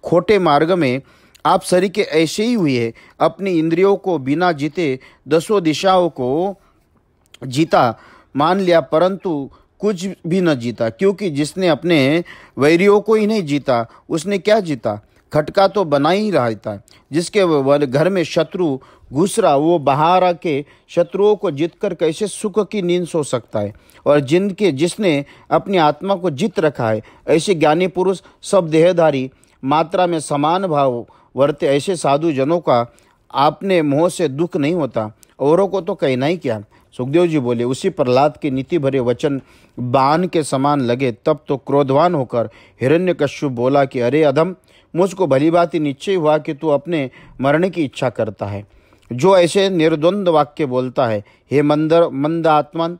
खोटे मार्ग में आप सरीखे ऐसे ही हुए हैं। अपनी इंद्रियों को बिना जीते 10 दिशाओं को जीता मान लिया, परंतु कुछ भी न जीता। क्योंकि जिसने अपने वैरियों को ही नहीं जीता, उसने क्या जीता? खटका तो बना ही रहा था। जिसके घर में शत्रु घुस रहा, वो बाहर आके शत्रुओं को जीतकर कैसे सुख की नींद सो सकता है? और जिसने अपनी आत्मा को जीत रखा है, ऐसे ज्ञानी पुरुष सब देहधारी मात्रा में समान भाव वर्ते ऐसे साधु जनों का आपने मोह से दुख नहीं होता। औरों को तो कहना ही क्या। सुखदेव जी बोले। उसी प्रहलाद के नीति भरे वचन बाण के समान लगे। तब तो क्रोधवान होकर हिरण्यकश्यप बोला कि अरे अधम, मुझको भली बात निश्चय हुआ कि तू अपने मरने की इच्छा करता है, जो ऐसे निर्द्वंद वाक्य बोलता है। हे मंद आत्मन,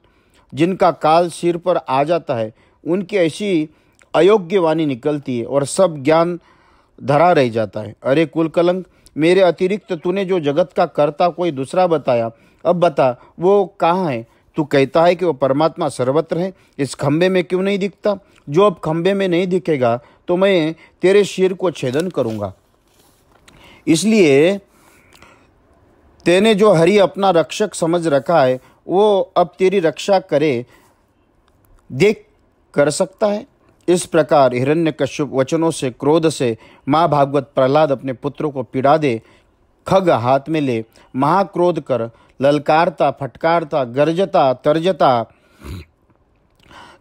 जिनका काल सिर पर आ जाता है, उनकी ऐसी अयोग्य वाणी निकलती है और सब ज्ञान धरा रह जाता है। अरे कुल कलंक, मेरे अतिरिक्त तूने जो जगत का कर्ता कोई दूसरा बताया, अब बता वो कहाँ है? तू कहता है कि वो परमात्मा सर्वत्र है, इस खंबे में क्यों नहीं दिखता? जो अब खंबे में नहीं दिखेगा तो मैं तेरे सिर को छेदन करूँगा। इसलिए तेने जो हरि अपना रक्षक समझ रखा है, वो अब तेरी रक्षा करे, देख कर सकता है। इस प्रकार हिरण्यकश्यप वचनों से क्रोध से माँ भागवत प्रहलाद अपने पुत्रों को पीड़ा दे खग हाथ में ले महाक्रोध कर ललकारता, फटकारता, गरजता, तर्जता,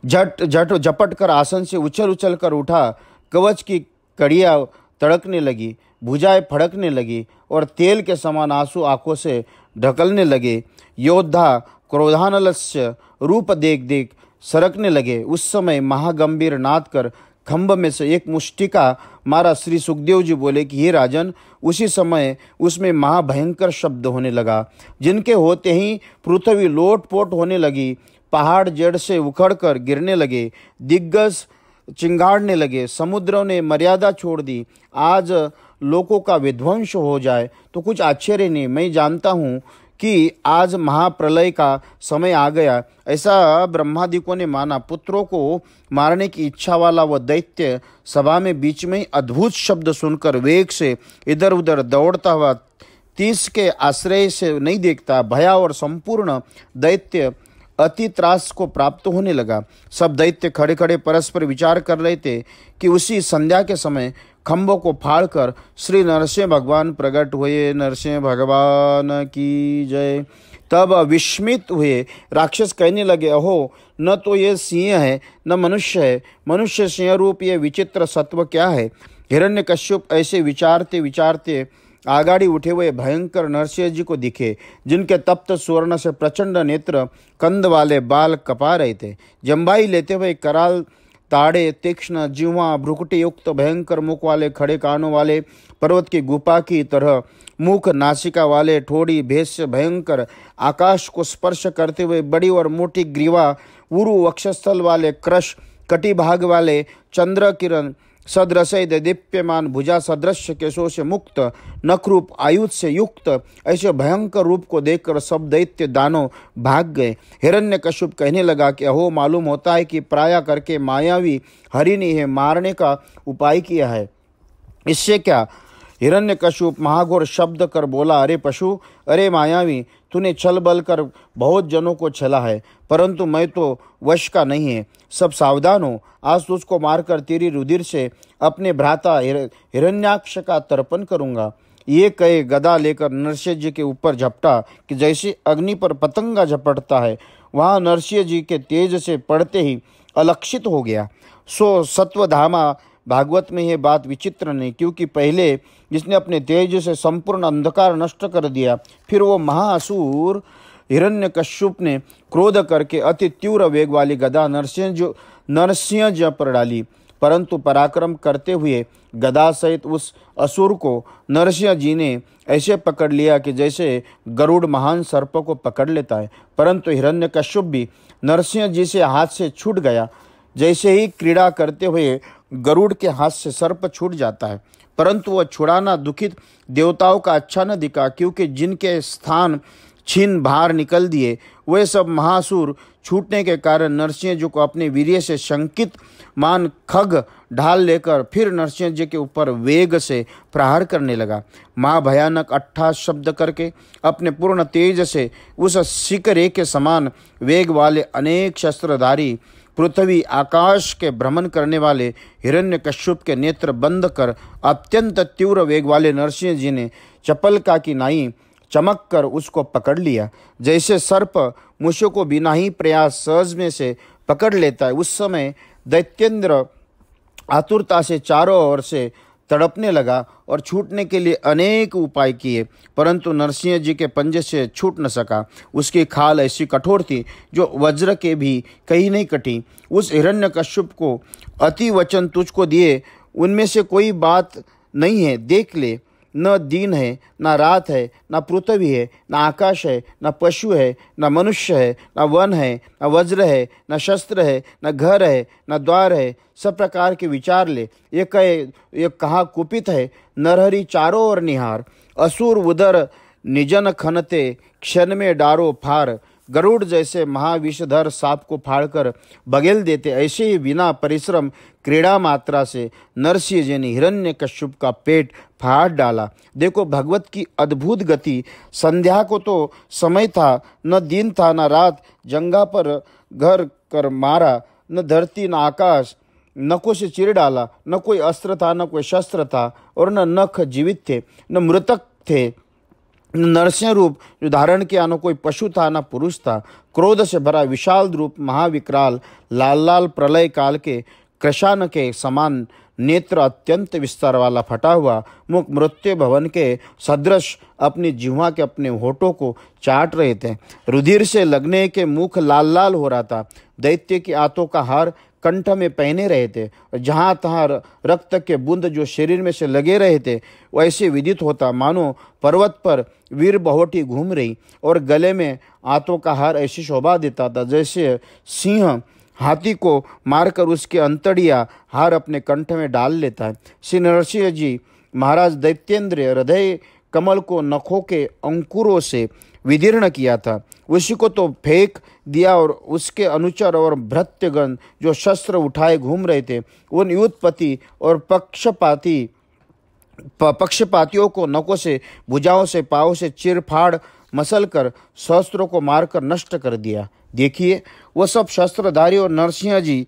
झपट कर आसन से उछल कर उठा। कवच की कड़ियाँ तड़कने लगी, भुजाएं फड़कने लगी और तेल के समान आंसू आंखों से ढकलने लगे। योद्धा क्रोधानलस्य रूप देख सरकने लगे। उस समय महागंभीर नाद कर खंभ में से एक मुष्टिका मारा। श्री सुखदेव जी बोले कि हे राजन, उसी समय उसमें महाभयंकर शब्द होने लगा, जिनके होते ही पृथ्वी लोटपोट होने लगी, पहाड़ जड़ से उखड़कर गिरने लगे, दिग्गज चिंगाड़ने लगे, समुद्रों ने मर्यादा छोड़ दी। आज लोगों का विध्वंस हो जाए तो कुछ आश्चर्य नहीं। मैं जानता हूँ कि आज महाप्रलय का समय आ गया, ऐसा ब्रह्मादिकों ने माना। पुत्रों को मारने की इच्छा वाला वह दैत्य सभा में बीच में अद्भुत शब्द सुनकर वेग से इधर उधर दौड़ता हुआ 30 के आश्रय से नहीं देखता। भया और संपूर्ण दैत्य अति त्रास को प्राप्त होने लगा। सब दैत्य खड़े खड़े परस्पर विचार कर रहे थे कि उसी संध्या के समय खंभों को फाड़कर श्री नरसिंह भगवान प्रकट हुए। नरसिंह भगवान की जय। तब विस्मित हुए राक्षस कहने लगे, अहो, न तो ये सिंह है न मनुष्य है, मनुष्य सिंह रूप ये विचित्र सत्व क्या है। हिरण्यकश्यप ऐसे विचारते विचारते आगाड़ी उठे हुए भयंकर नरसिंह जी को दिखे, जिनके तप्त स्वर्ण से प्रचंड नेत्र, कंद वाले बाल कपा रहे थे। जम्बाई लेते हुए कराल ताड़े, तीक्ष्ण जिह्वा, भ्रुकुटी युक्त भयंकर मुख वाले, खड़े कानों वाले, पर्वत की गुफा की तरह मुख, नासिका वाले, ठोड़ी भेष भयंकर, आकाश को स्पर्श करते हुए बड़ी और मोटी ग्रीवा, उरु वक्षस्थल वाले, क्रश कटी भाग वाले, चंद्र किरण सदृशय दीप्यमान, भुजा सदृश केशों से मुक्त, नखरूप आयुध से युक्त ऐसे भयंकर रूप को देखकर सब दैत्य दानव भाग गए। हिरण्यकश्यप कहने लगा कि अहो, मालूम होता है कि प्राय करके मायावी हरि ने है मारने का उपाय किया है। इससे क्या? हिरण्यकश्यप महाघोर शब्द कर बोला, अरे पशु, अरे मायावी, तूने छल बल कर बहुत जनों को छला है, परंतु मैं तो वश का नहीं है। सब सावधान हो, आज तुझको मारकर तेरी रुधिर से अपने भ्राता हिरण्याक्ष का तर्पण करूंगा। ये कहे गदा लेकर नरसिंह जी के ऊपर झपटा कि जैसे अग्नि पर पतंगा झपटता है। वहां नरसिंह जी के तेज से पड़ते ही अलक्षित हो गया। सो सत्वधामा भागवत में यह बात विचित्र नहीं, क्योंकि पहले जिसने अपने तेज से संपूर्ण अंधकार नष्ट कर दिया, फिर वो महाअसुर हिरण्यकश्यप ने क्रोध करके अति तीव्र वेग वाली गदा नरसिंह जी पर डाली, परंतु पराक्रम करते हुए गदा सहित उस असुर को नरसिंह जी ने ऐसे पकड़ लिया कि जैसे गरुड़ महान सर्प को पकड़ लेता है। परंतु हिरण्यकश्यप भी नरसिंह जी से हाथ से छूट गया। जैसे ही क्रीड़ा करते हुए गरुड़ के हाथ से सर्प छूट जाता है, परंतु वह छुड़ाना दुखित देवताओं का अच्छा न दिखा, क्योंकि जिनके स्थान छीन बाहर निकल दिए वे सब महासुर छूटने के कारण नरसिंह जी को अपने वीर्य से शंकित मान खग ढाल लेकर फिर नरसिंह जी के ऊपर वेग से प्रहार करने लगा। महाभयानक अट्ठास शब्द करके अपने पूर्ण तेज से उस शिकरे के समान वेग वाले अनेक शस्त्रधारी पृथ्वी आकाश के भ्रमण करने वाले हिरण्यकश्यप के नेत्र बंद कर अत्यंत तीव्र वेग वाले नरसिंह जी ने चपलका की नाई चमक कर उसको पकड़ लिया। जैसे सर्प मुझ को बिना ही प्रयास सहज में से पकड़ लेता है, उस समय दैत्येंद्र आतुरता से चारों ओर से तड़पने लगा और छूटने के लिए अनेक उपाय किए, परंतु नरसिंह जी के पंजे से छूट न सका। उसकी खाल ऐसी कठोर थी जो वज्र के भी कहीं नहीं कटी। उस हिरण्यकश्यप को अति वचन तुझको दिए, उनमें से कोई बात नहीं है, देख ले। न दिन है, न रात है, न पृथ्वी है, न आकाश है, न पशु है, न मनुष्य है, न वन है, न वज्र है, न शस्त्र है, न घर है, न द्वार है, सब प्रकार के विचार ले। ये कहा कुपित है, नरहरि चारों ओर निहार, असुर उदर निजन खनते, क्षण में डारो फार। गरुड़ जैसे महाविषधर सांप को फाड़कर बगेल देते, ऐसे ही बिना परिश्रम क्रीड़ा मात्रा से नरसिंह जी ने हिरण्यकश्यप का पेट फाड़ डाला। देखो भगवत की अद्भुत गति। संध्या को तो समय था, न दिन था न रात, जंगा पर घर कर मारा, न धरती न आकाश, नखों से चीर डाला, न कोई अस्त्र था न कोई शस्त्र था, और न नख जीवित थे न मृतक थे। नरसिंह रूप जो धारण किया, न कोई पशु था न पुरुष था। क्रोध से भरा विशाल रूप, महाविकराल, लाल लाल प्रलय काल के कृशान के समान नेत्र, अत्यंत विस्तार वाला फटा हुआ मुख, मृत्यु भवन के सदृश अपनी जिह्वा के अपने होठों को चाट रहे थे। रुधिर से लगने के मुख लाल लाल हो रहा था। दैत्य की आंतों का हार कंठ में पहने रहे थे, और जहाँ तहाँ रक्त के बूंद जो शरीर में से लगे रहे थे, वैसे विदित होता मानो पर्वत पर वीर बहुटी घूम रही, और गले में आंतों का हार ऐसी शोभा देता था जैसे सिंह हाथी को मारकर उसके अंतड़िया हार अपने कंठ में डाल लेता है। श्री नरसिंह जी महाराज दैत्येंद्र हृदय कमल को नखों के अंकुरों से विदीर्ण किया था, उसी को तो फेंक दिया, और उसके अनुचर और भृत्यगण जो शस्त्र उठाए घूम रहे थे, उन युद्धपति और पक्षपातियों को नखों से, भुजाओं से, पाँव से चीर फाड़ मसल कर सहस्त्रों को मारकर नष्ट कर दिया। देखिए, वह सब शस्त्रधारी और नरसिंह जी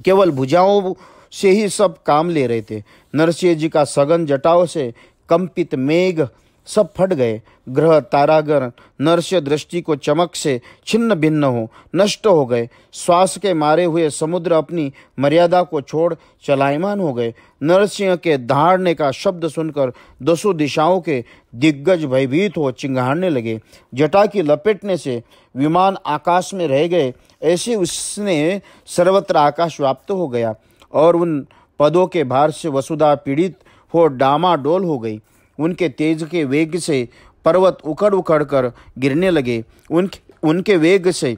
केवल भुजाओं से ही सब काम ले रहे थे। नरसिंह जी का सघन जटाओं से कंपित मेघ सब फट गए। ग्रह तारागण नरसिंह दृष्टि को चमक से छिन्न भिन्न हो नष्ट हो गए। श्वास के मारे हुए समुद्र अपनी मर्यादा को छोड़ चलायमान हो गए। नरसिंह के दहाड़ने का शब्द सुनकर दसों दिशाओं के दिग्गज भयभीत हो चिंगारने लगे। जटा की लपेटने से विमान आकाश में रह गए, ऐसे उसने सर्वत्र आकाश व्याप्त हो गया और उन पदों के भार से वसुधा पीड़ित हो डामाडोल हो गई। उनके तेज के वेग से पर्वत उखड़ उखड़ कर गिरने लगे। उनके वेग से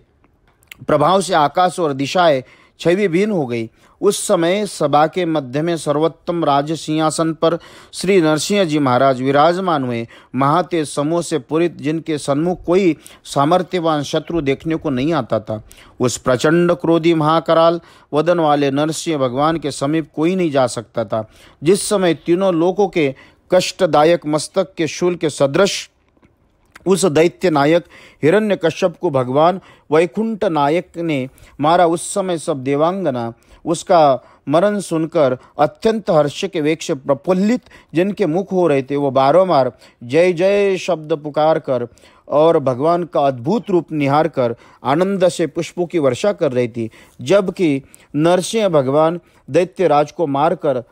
प्रभाव से आकाश और दिशाएं छवि भिन्न हो गई। उस समय सभा के मध्य में सर्वोत्तम राज सिंहासन पर श्री नरसिंह जी महाराज विराजमान हुए। महातेज समूह से पूरित, जिनके सन्मुख कोई सामर्थ्यवान शत्रु देखने को नहीं आता था। उस प्रचंड क्रोधी महाकराल वदन वाले नरसिंह भगवान के समीप कोई नहीं जा सकता था। जिस समय तीनों लोकों के कष्टदायक मस्तक के शूल के सदृश उस दैत्य नायक हिरण्यकश्यप को भगवान वैकुंठ नायक ने मारा, उस समय सब देवांगना उसका मरण सुनकर अत्यंत हर्ष के वेग से प्रफुल्लित जिनके मुख हो रहे थे, वो बारंबार जय जय शब्द पुकार कर और भगवान का अद्भुत रूप निहार कर आनंद से पुष्पों की वर्षा कर रही थी। जबकि नरसिंह भगवान दैत्यराज को मारकर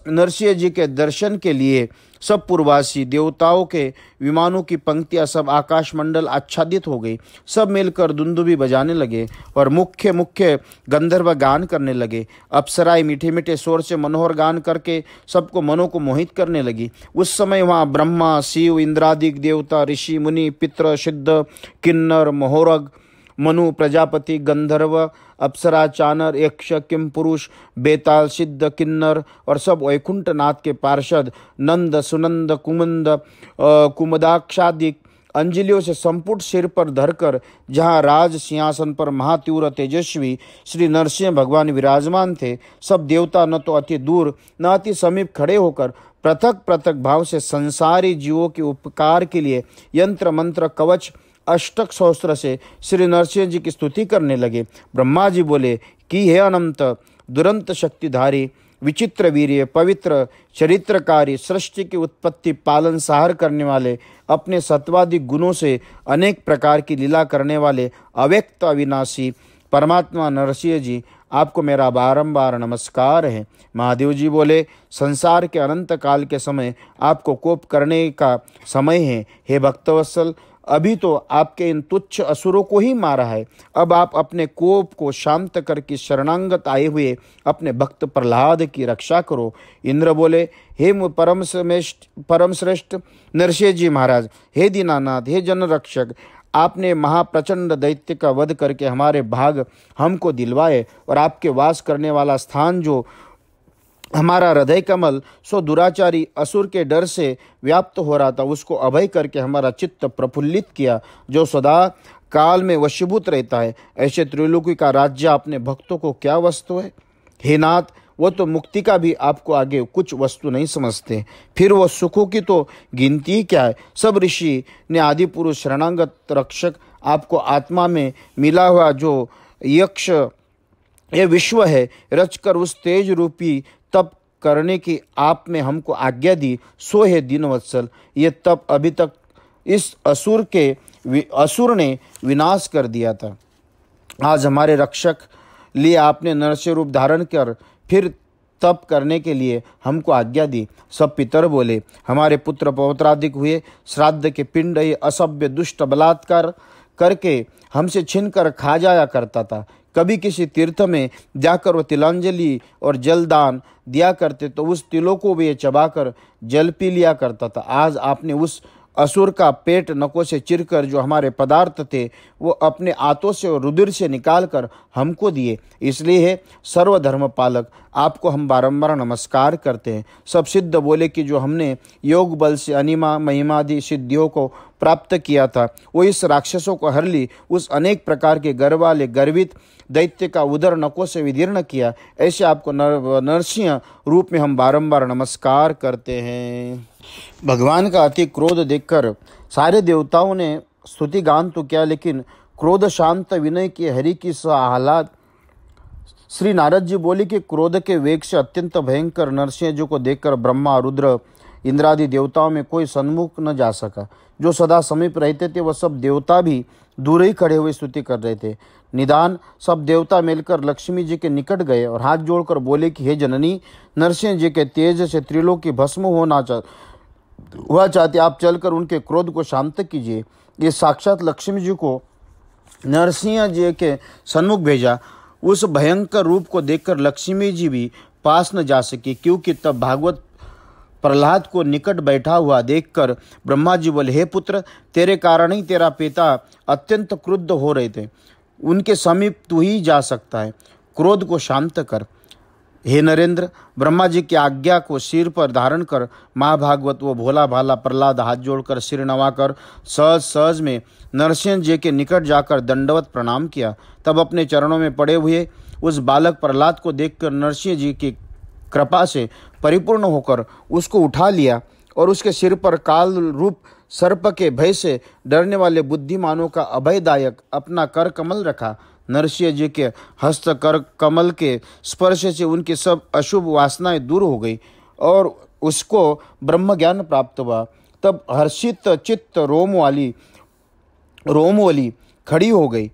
नरसिंह जी के दर्शन के लिए सब पूर्ववासी देवताओं के विमानों की पंक्तियां सब आकाश मंडल आच्छादित हो गई। सब मिलकर दुंदुभी बजाने लगे और मुख्य मुख्य गंधर्व गान करने लगे। अप्सराएं मीठे मीठे स्वर से मनोहर गान करके सबको मनों को मोहित करने लगी। उस समय वहाँ ब्रह्मा, शिव, इंद्रादिक देवता, ऋषि, मुनि, पितृ, सिद्ध, किन्नर, मोहरग, मनु, प्रजापति, गंधर्व, अप्सरा, चानर, यक्ष, किम पुरुष, बेताल, सिद्ध, किन्नर और सब वैकुंठ नाथ के पार्षद नंद, सुनंद, कुमदाक्षादिक अंजलियों से संपुट सिर पर धरकर जहाँ राज सिंहासन पर महातीव्र तेजस्वी श्री नरसिंह भगवान विराजमान थे, सब देवता न तो अति दूर न अति समीप खड़े होकर पृथक पृथक भाव से संसारी जीवों के उपकार के लिए यंत्र मंत्र कवच अष्टक सहस्त्र से श्री नरसिंह जी की स्तुति करने लगे। ब्रह्मा जी बोले कि हे अनंत दुरंत शक्तिधारी, विचित्र वीर्य, पवित्र चरित्रकारी, सृष्टि की उत्पत्ति पालन सहार करने वाले, अपने सत्वादिक गुणों से अनेक प्रकार की लीला करने वाले अव्यक्त अविनाशी परमात्मा नरसिंह जी, आपको मेरा बारंबार नमस्कार है। महादेव जी बोले, संसार के अनंत काल के समय आपको कोप करने का समय है। हे भक्तवत्सल, अभी तो आपके इन तुच्छ असुरों को ही मारा है, अब आप अपने कोप को शांत करके शरणागत आए हुए अपने भक्त प्रहलाद की रक्षा करो। इंद्र बोले, हे परम श्रेष्ठ नरसिंह जी महाराज, हे दीनानाथ, हे जन रक्षक, आपने महाप्रचंड दैत्य का वध करके हमारे भाग हमको दिलवाए और आपके वास करने वाला स्थान जो हमारा हृदय कमल सो दुराचारी असुर के डर से व्याप्त हो रहा था, उसको अभय करके हमारा चित्त प्रफुल्लित किया, जो सदा काल में वशीभूत रहता है। ऐसे त्रिलोकी का राज्य अपने भक्तों को क्या वस्तु है? हे नाथ, वो तो मुक्ति का भी आपको आगे कुछ वस्तु नहीं समझते, फिर वो सुखों की तो गिनती क्या है। सब ऋषि ने आदि पुरुष शरणागत रक्षक आपको आत्मा में मिला हुआ जो यक्ष ये विश्व है रचकर उस तेज रूपी तप करने की आप में हमको आज्ञा दी, सो है दीनवत्सल। ये तप अभी तक इस असुर ने विनाश कर दिया था। आज हमारे रक्षक लिए आपने नरसिंह रूप धारण कर फिर तप करने के लिए हमको आज्ञा दी। सब पितर बोले, हमारे पुत्र पौत्राधिक हुए, श्राद्ध के पिंड ये असभ्य दुष्ट बलात्कार करके हमसे छीन कर खा जाया करता था। कभी किसी तीर्थ में जाकर वो तिलांजलि और जलदान दिया करते तो उस तिलों को भी चबाकर जल पी लिया करता था। आज आपने उस असुर का पेट नकों से चिरकर जो हमारे पदार्थ थे वो अपने आंतों से और रुधिर से निकालकर हमको दिए। इसलिए है सर्वधर्म पालक, आपको हम बारंबार नमस्कार करते हैं। सब सिद्ध बोले कि जो हमने योग बल से अनिमा महिमादि सिद्धियों को प्राप्त किया था, वो इस राक्षसों को हर ली, उस अनेक प्रकार के गर्व वाले गर्वित दैत्य का उदर नकों से विदीर्ण किया। ऐसे आपको नरसिंह रूप में हम बारंबार नमस्कार करते हैं। भगवान का अति क्रोध देखकर सारे देवताओं ने स्तुति गान तो किया, लेकिन क्रोध शांत विनय की हरि की आह्लाद। श्री नारद जी बोले कि क्रोध के वेग से अत्यंत भयंकर नरसिंह जी को देखकर ब्रह्मा, रुद्र, इंद्रादि देवताओं में कोई सन्मुख न जा सका। जो सदा समीप रहते थे वह सब देवता भी दूर ही खड़े हुए स्तुति कर रहे थे। निदान सब देवता मिलकर लक्ष्मी जी के निकट गए और हाथ जोड़कर बोले कि हे जननी, नरसिंह जी के तेज से त्रिलोकी भस्म हुआ चाहते, आप चलकर उनके क्रोध को शांत कीजिए। ये साक्षात लक्ष्मी जी को नरसिंह जी के सन्मुख भेजा। उस भयंकर रूप को देखकर लक्ष्मी जी भी पास न जा सकी, क्योंकि तब भागवत प्रहलाद को निकट बैठा हुआ देखकर ब्रह्मा जी बोले, हे पुत्र, तेरे कारण ही तेरा पिता अत्यंत क्रुद्ध हो रहे थे, उनके समीप तू ही जा सकता है, क्रोध को शांत कर। हे नरेंद्र, ब्रह्मा जी की आज्ञा को सिर पर धारण कर महाभागवत वो भोला भाला प्रहलाद हाथ जोड़कर सिर नवाकर सहज सहज में नरसिंह जी के निकट जाकर दंडवत प्रणाम किया। तब अपने चरणों में पड़े हुए उस बालक प्रहलाद को देखकर नरसिंह जी की कृपा से परिपूर्ण होकर उसको उठा लिया और उसके सिर पर काल रूप सर्प के भय से डरने वाले बुद्धिमानों का अभयदायक अपना कर कमल रखा। नरसिंह जी के हस्त कर कमल के स्पर्श से उनकी सब अशुभ वासनाएं दूर हो गई और उसको ब्रह्म ज्ञान प्राप्त हुआ। तब हर्षित चित्त रोमवली खड़ी हो गई,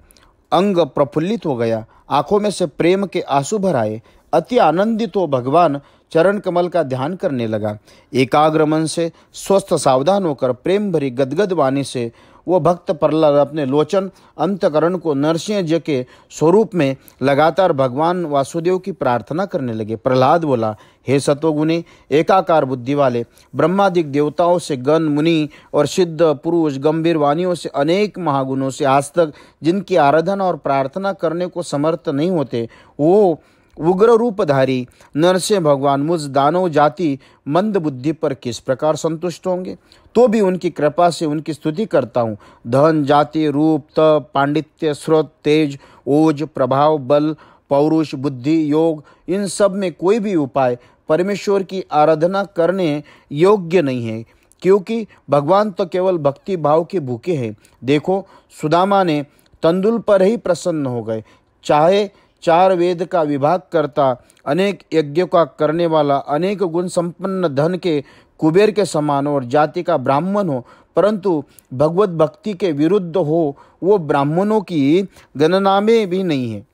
अंग प्रफुल्लित हो गया, आंखों में से प्रेम के आंसू भर आए। अति आनंदित हो भगवान चरण कमल का ध्यान करने लगा। एकाग्र मन से स्वस्थ सावधान होकर प्रेम भरी गदगद वाणी से वो भक्त प्रहलाद अपने लोचन अंतकरण को नरसिंह जी के स्वरूप में लगातार भगवान वासुदेव की प्रार्थना करने लगे। प्रहलाद बोला, हे सतोगुणी एकाकार बुद्धि वाले, ब्रह्मादिक देवताओं से गण मुनि और सिद्ध पुरुष गंभीर वाणियों से अनेक महागुणों से आज तक जिनकी आराधना और प्रार्थना करने को समर्थ नहीं होते, वो उग्र रूपधारी नरसिंह भगवान मुझ दानव जाति मंद बुद्धि पर किस प्रकार संतुष्ट होंगे? तो भी उनकी कृपा से उनकी स्तुति करता हूँ। धन, जाति, रूप, तप, पांडित्य, श्रुत, तेज, ओज, प्रभाव, बल, पौरुष, बुद्धि, योग, इन सब में कोई भी उपाय परमेश्वर की आराधना करने योग्य नहीं है, क्योंकि भगवान तो केवल भक्ति भाव के भूखे हैं। देखो, सुदामा ने तंदुल पर ही प्रसन्न हो गए, चाहे 4 वेद का विभाग करता, अनेक यज्ञों का करने वाला, अनेक गुण संपन्न, धन के कुबेर के समान और जाति का ब्राह्मण हो, परंतु भगवत भक्ति के विरुद्ध हो, वो ब्राह्मणों की गणना में भी नहीं है।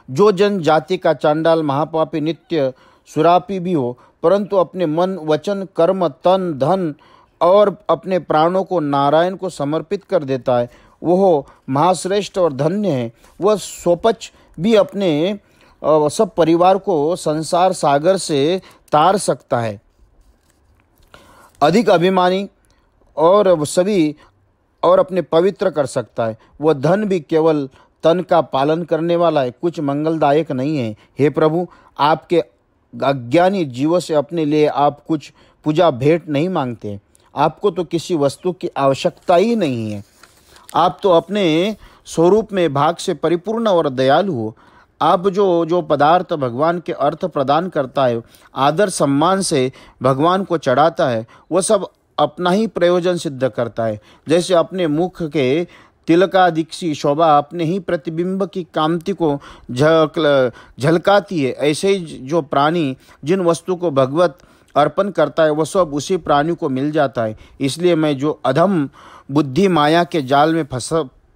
जो जन जाति का चांडाल, महापापी, नित्य सुरापी भी हो, परंतु अपने मन, वचन, कर्म, तन, धन और अपने प्राणों को नारायण को समर्पित कर देता है, वह महाश्रेष्ठ और धन्य है। वह स्वपच भी अपने सब परिवार को संसार सागर से तार सकता है। अधिक अभिमानी और सभी और अपने पवित्र कर सकता है। वह धन भी केवल तन का पालन करने वाला है, कुछ मंगलदायक नहीं है। हे प्रभु, आपके अज्ञानी जीवों से अपने लिए आप कुछ पूजा भेंट नहीं मांगते। आपको तो किसी वस्तु की आवश्यकता ही नहीं है। आप तो अपने स्वरूप में भाग से परिपूर्ण और दयालु हो। आप जो पदार्थ भगवान के अर्थ प्रदान करता है, आदर सम्मान से भगवान को चढ़ाता है, वह सब अपना ही प्रयोजन सिद्ध करता है। जैसे अपने मुख के तिलकादीक्षी शोभा अपने ही प्रतिबिंब की कांति को झलकाती है, ऐसे ही जो प्राणी जिन वस्तु को भगवत अर्पण करता है, वह सब उसी प्राणी को मिल जाता है। इसलिए मैं जो अधम बुद्धि माया के जाल में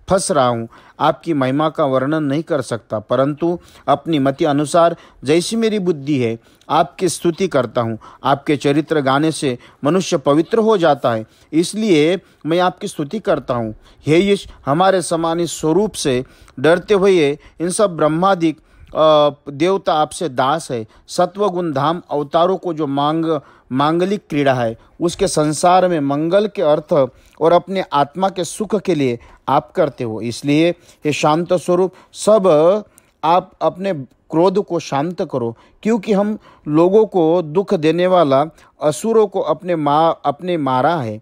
फंस रहा हूँ, आपकी महिमा का वर्णन नहीं कर सकता, परंतु अपनी मति अनुसार जैसी मेरी बुद्धि है, आपकी स्तुति करता हूँ। आपके चरित्र गाने से मनुष्य पवित्र हो जाता है, इसलिए मैं आपकी स्तुति करता हूँ। हे यश, हमारे समान इस स्वरूप से डरते हुए इन सब ब्रह्मादिक देवता आपसे दास है। सत्वगुण धाम अवतारों को जो मांगलिक क्रीड़ा है, उसके संसार में मंगल के अर्थ और अपने आत्मा के सुख के लिए आप करते हो। इसलिए ये शांत स्वरूप सब आप अपने क्रोध को शांत करो, क्योंकि हम लोगों को दुख देने वाला असुरों को अपने मारा है।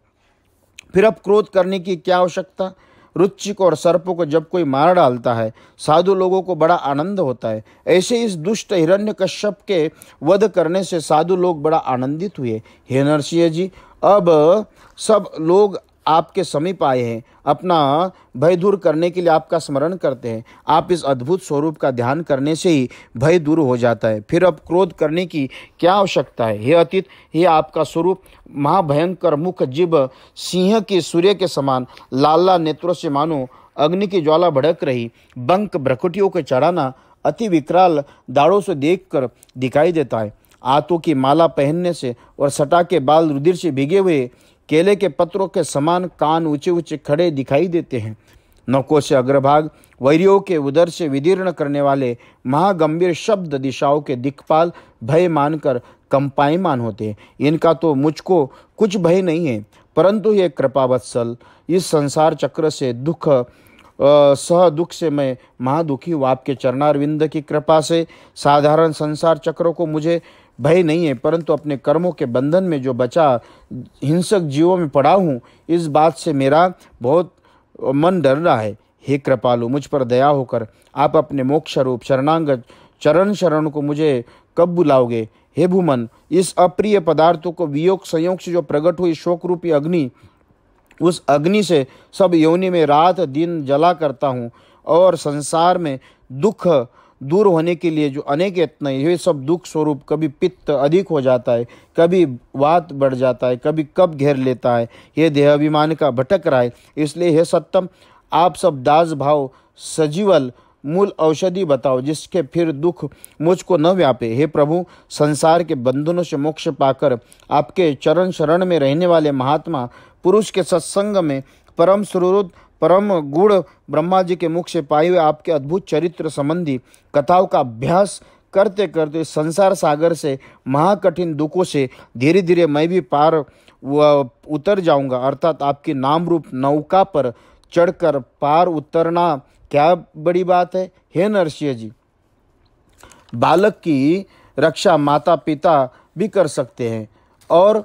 फिर अब क्रोध करने की क्या आवश्यकता। रुचिक और सर्पों को जब कोई मार डालता है, साधु लोगों को बड़ा आनंद होता है। ऐसे इस दुष्ट हिरण्यकश्यप के वध करने से साधु लोग बड़ा आनंदित हुए। हे नरसिंह जी, अब सब लोग आपके समीप आए हैं, अपना भय दूर करने के लिए आपका स्मरण करते हैं। आप इस अद्भुत स्वरूप का ध्यान करने से ही भय दूर हो जाता है। फिर अब क्रोध करने की क्या आवश्यकता है। हे अतीत, ये आपका स्वरूप महाभयंकर मुख, जिभ सिंह की सूर्य के समान, लाल लाल नेत्रों से मानो अग्नि की ज्वाला भड़क रही, बंक भ्रकुटियों के चढ़ाना अति विकराल दाढ़ों से देखकर दिखाई देता है। आंतों की माला पहनने से और सटा के बाल रुधिर से भीगे हुए केले के पत्रों के समान कान ऊंचे ऊंचे खड़े दिखाई देते हैं। नौकों से अग्रभाग, वैरियों के उदर से विदीर्ण करने वाले महागंभीर शब्द दिशाओं के दिक्पाल भय मानकर कंपायमान होते हैं। इनका तो मुझको कुछ भय नहीं है, परंतु ये कृपावत्सल, इस संसार चक्र से सह दुख से मैं महादुखी हूँ। आपके चरणारविंद की कृपा से साधारण संसार चक्र को मुझे भय नहीं है, परंतु अपने कर्मों के बंधन में जो बचा हिंसक जीवों में पड़ा हूँ, इस बात से मेरा बहुत मन डर रहा है। हे कृपालु, मुझ पर दया होकर आप अपने मोक्ष रूप शरणांगत चरण शरण को मुझे कब बुलाओगे। हे भूमन, इस अप्रिय पदार्थों को वियोग संयोग से जो प्रकट हुई शोक रूपी अग्नि, उस अग्नि से सब योनि में रात दिन जला करता हूँ, और संसार में दुख दूर होने के लिए जो अनेक यत्न, ये सब दुख स्वरूप कभी पित्त अधिक हो जाता है, कभी वात बढ़ जाता है, कभी कब घेर लेता है, ये देहाभिमान का भटक रहा है। इसलिए हे सत्तम, आप सब दास भाव सजीवल मूल औषधि बताओ, जिसके फिर दुख मुझको न व्यापे। हे प्रभु, संसार के बंधनों से मोक्ष पाकर आपके चरण शरण में रहने वाले महात्मा पुरुष के सत्संग में परम सुहृद परम गुण ब्रह्मा जी के मुख से पाए हुए आपके अद्भुत चरित्र संबंधी कथाओं का अभ्यास करते करते संसार सागर से महाकठिन दुखों से धीरे धीरे मैं भी पार उतर जाऊंगा। अर्थात आपकी नाम रूप नौका पर चढ़कर पार उतरना क्या बड़ी बात है। हे नरसिंह जी, बालक की रक्षा माता पिता भी कर सकते हैं और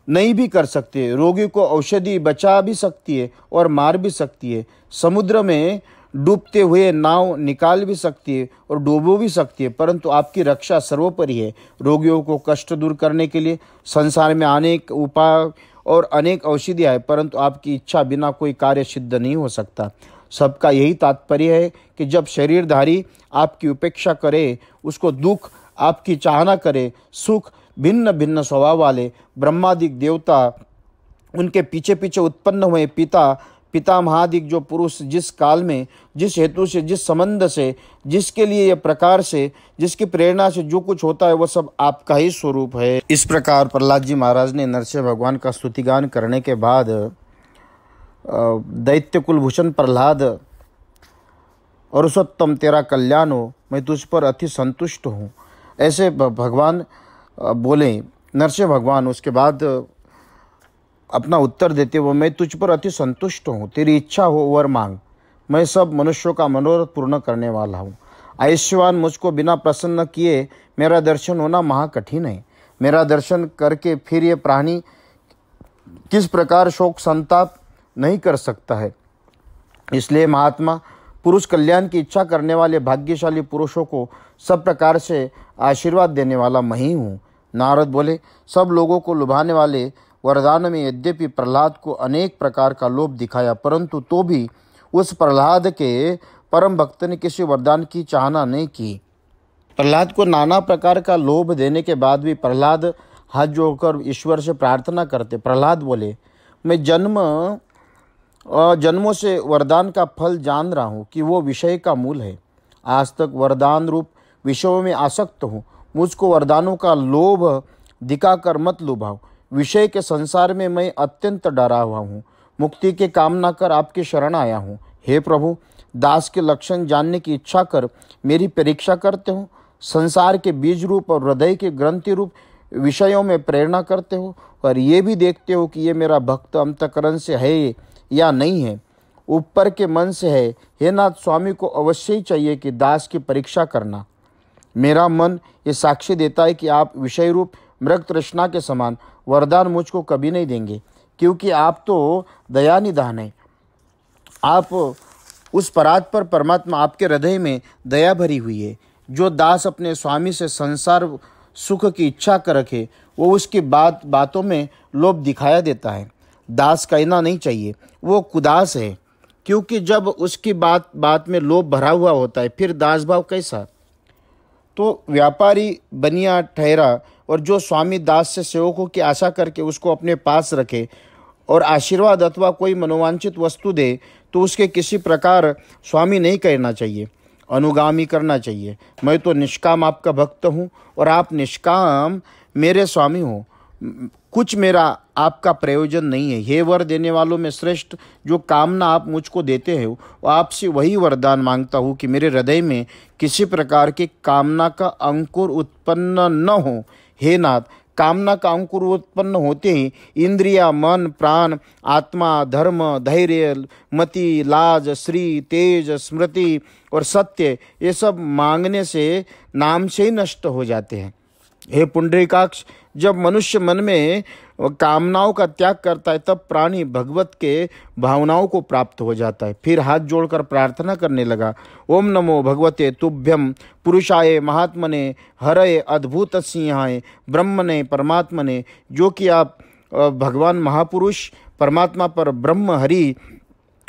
नहीं भी कर सकते। रोगी को औषधि बचा भी सकती है और मार भी सकती है। समुद्र में डूबते हुए नाव निकाल भी सकती है और डूबो भी सकती है, परंतु आपकी रक्षा सर्वोपरि है। रोगियों को कष्ट दूर करने के लिए संसार में अनेक उपाय और अनेक औषधियाँ है, परंतु आपकी इच्छा बिना कोई कार्य सिद्ध नहीं हो सकता। सबका यही तात्पर्य है कि जब शरीरधारी आपकी उपेक्षा करे, उसको दुख आपकी चाहना करे, सुख भिन्न भिन्न स्वभाव वाले ब्रह्मादिक देवता, उनके पीछे पीछे उत्पन्न हुए पिता महादिक जो पुरुष, जिस काल में, जिस हेतु से, जिस संबंध से, जिसके लिए, यह प्रकार से, जिसकी प्रेरणा से जो कुछ होता है, वह सब आपका ही स्वरूप है। इस प्रकार प्रहलाद जी महाराज ने नरसिंह भगवान का स्तुतिगान करने के बाद दैत्य कुलभूषण प्रहलाद, और उसोत्तम तेरा कल्याण हो, मैं तुझ पर अति संतुष्ट हूँ, ऐसे भगवान बोले नरसिंह भगवान। उसके बाद अपना उत्तर देते हुए, मैं तुझ पर अति संतुष्ट हूँ, तेरी इच्छा हो वर मांग, मैं सब मनुष्यों का मनोरथ पूर्ण करने वाला हूँ। आयुष्यवान मुझको बिना प्रसन्न किए मेरा दर्शन होना महाकठिन है। मेरा दर्शन करके फिर ये प्राणी किस प्रकार शोक संताप नहीं कर सकता है। इसलिए महात्मा पुरुष कल्याण की इच्छा करने वाले भाग्यशाली पुरुषों को सब प्रकार से आशीर्वाद देने वाला मैं ही हूँ। नारद बोले, सब लोगों को लुभाने वाले वरदान में यद्यपि प्रहलाद को अनेक प्रकार का लोभ दिखाया, परंतु तो भी उस प्रहलाद के परम भक्त ने किसी वरदान की चाहना नहीं की। प्रहलाद को नाना प्रकार का लोभ देने के बाद भी प्रहलाद हाथ जोड़कर ईश्वर से प्रार्थना करते। प्रहलाद बोले, मैं जन्मों से वरदान का फल जान रहा हूँ कि वो विषय का मूल है। आज तक वरदान रूप विषयों में आसक्त हूँ। मुझको वरदानों का लोभ दिखाकर मत लुभाओ। विषय के संसार में मैं अत्यंत डरा हुआ हूँ। मुक्ति के कामना कर आपकी शरण आया हूँ। हे प्रभु, दास के लक्षण जानने की इच्छा कर मेरी परीक्षा करते हो। संसार के बीज रूप और हृदय के ग्रंथि रूप विषयों में प्रेरणा करते हो, और ये भी देखते हो कि ये मेरा भक्त अंतकरण से है या नहीं है, ऊपर के मन से है। हे नाथ, स्वामी को अवश्य ही चाहिए कि दास की परीक्षा करना। मेरा मन ये साक्षी देता है कि आप विषय रूप मृग तृष्णा के समान वरदान मुझको कभी नहीं देंगे। क्योंकि आप तो दया निधान हैं। आप उस परात पर परमात्मा आपके हृदय में दया भरी हुई है। जो दास अपने स्वामी से संसार सुख की इच्छा कर रखे, वो उसकी बातों में लोभ दिखाया देता है। दास कहना नहीं चाहिए, वो कुदास है, क्योंकि जब उसकी बात में लोभ भरा हुआ होता है, फिर दास भाव कैसा। तो व्यापारी बनिया ठहरा, और जो स्वामी दास से सेवकों की आशा करके उसको अपने पास रखे और आशीर्वाद अथवा कोई मनोवांछित वस्तु दे, तो उसके किसी प्रकार स्वामी नहीं कहना चाहिए, अनुगामी करना चाहिए। मैं तो निष्काम आपका भक्त हूँ और आप निष्काम मेरे स्वामी हो। कुछ मेरा आपका प्रयोजन नहीं है। हे वर देने वालों में श्रेष्ठ, जो कामना आप मुझको देते हो, आपसे वही वरदान मांगता हूँ कि मेरे हृदय में किसी प्रकार की कामना का अंकुर उत्पन्न न हो। हे नाथ, कामना का अंकुर उत्पन्न होते ही इंद्रिया, मन, प्राण, आत्मा, धर्म, धैर्य, मति, लाज, श्री, तेज, स्मृति और सत्य, ये सब मांगने से नाम से ही नष्ट हो जाते हैं। हे पुंडरीकाक्ष, जब मनुष्य मन में कामनाओं का त्याग करता है, तब प्राणी भगवत के भावनाओं को प्राप्त हो जाता है। फिर हाथ जोड़कर प्रार्थना करने लगा, ओम नमो भगवते तुभ्यम पुरुषाय महात्मने हरये अद्भुत सिंहाय ब्रह्मने परमात्मने। जो कि आप भगवान महापुरुष परमात्मा पर ब्रह्म हरि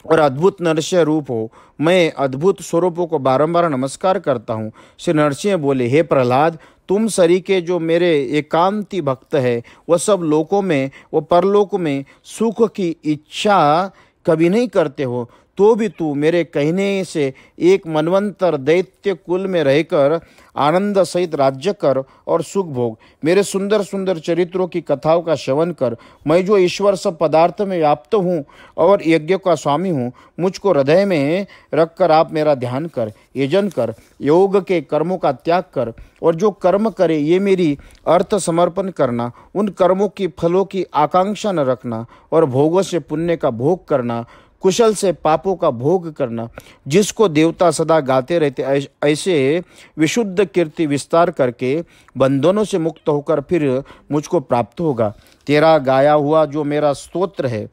और अद्भुत नरसिंह रूप हो। मैं अद्भुत स्वरूपों को बारंबार नमस्कार करता हूँ। श्री नरसिंह बोले, हे प्रहलाद, तुम सरीके जो मेरे एकांती भक्त है, वह सब लोकों में, वो परलोक में सुख की इच्छा कभी नहीं करते हो, तो भी तू मेरे कहने से एक मनवंतर दैत्य कुल में रहकर आनंद सहित राज्य कर और सुख भोग। मेरे सुंदर सुंदर चरित्रों की कथाओं का श्रवण कर। मैं जो ईश्वर सब पदार्थ में व्याप्त हूँ और यज्ञ का स्वामी हूँ, मुझको हृदय में रखकर आप मेरा ध्यान कर, यजन कर, योग के कर्मों का त्याग कर, और जो कर्म करे ये मेरी अर्थ समर्पण करना। उन कर्मों की फलों की आकांक्षा न रखना, और भोगों से पुण्य का भोग करना, कुशल से पापों का भोग करना। जिसको देवता सदा गाते रहते, ऐसे विशुद्ध कीर्ति विस्तार करके बंधनों से मुक्त होकर फिर मुझको प्राप्त होगा। तेरा गाया हुआ जो मेरा स्तोत्र है,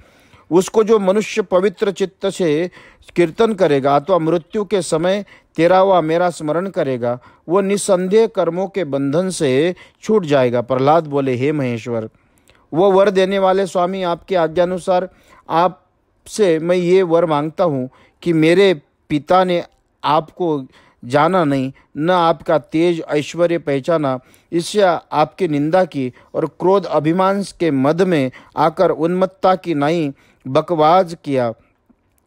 उसको जो मनुष्य पवित्र चित्त से कीर्तन करेगा अथवा मृत्यु के समय तेरा व मेरा स्मरण करेगा, वो निसंदेह कर्मों के बंधन से छूट जाएगा। प्रहलाद बोले, हे महेश्वर, वो वर देने वाले स्वामी, आपके आज्ञानुसार आप से मैं ये वर मांगता हूँ कि मेरे पिता ने आपको जाना नहीं, न आपका तेज ऐश्वर्य पहचाना, इससे आपकी निंदा की और क्रोध अभिमान के मद में आकर उन्मत्ता की नाई बकवाज किया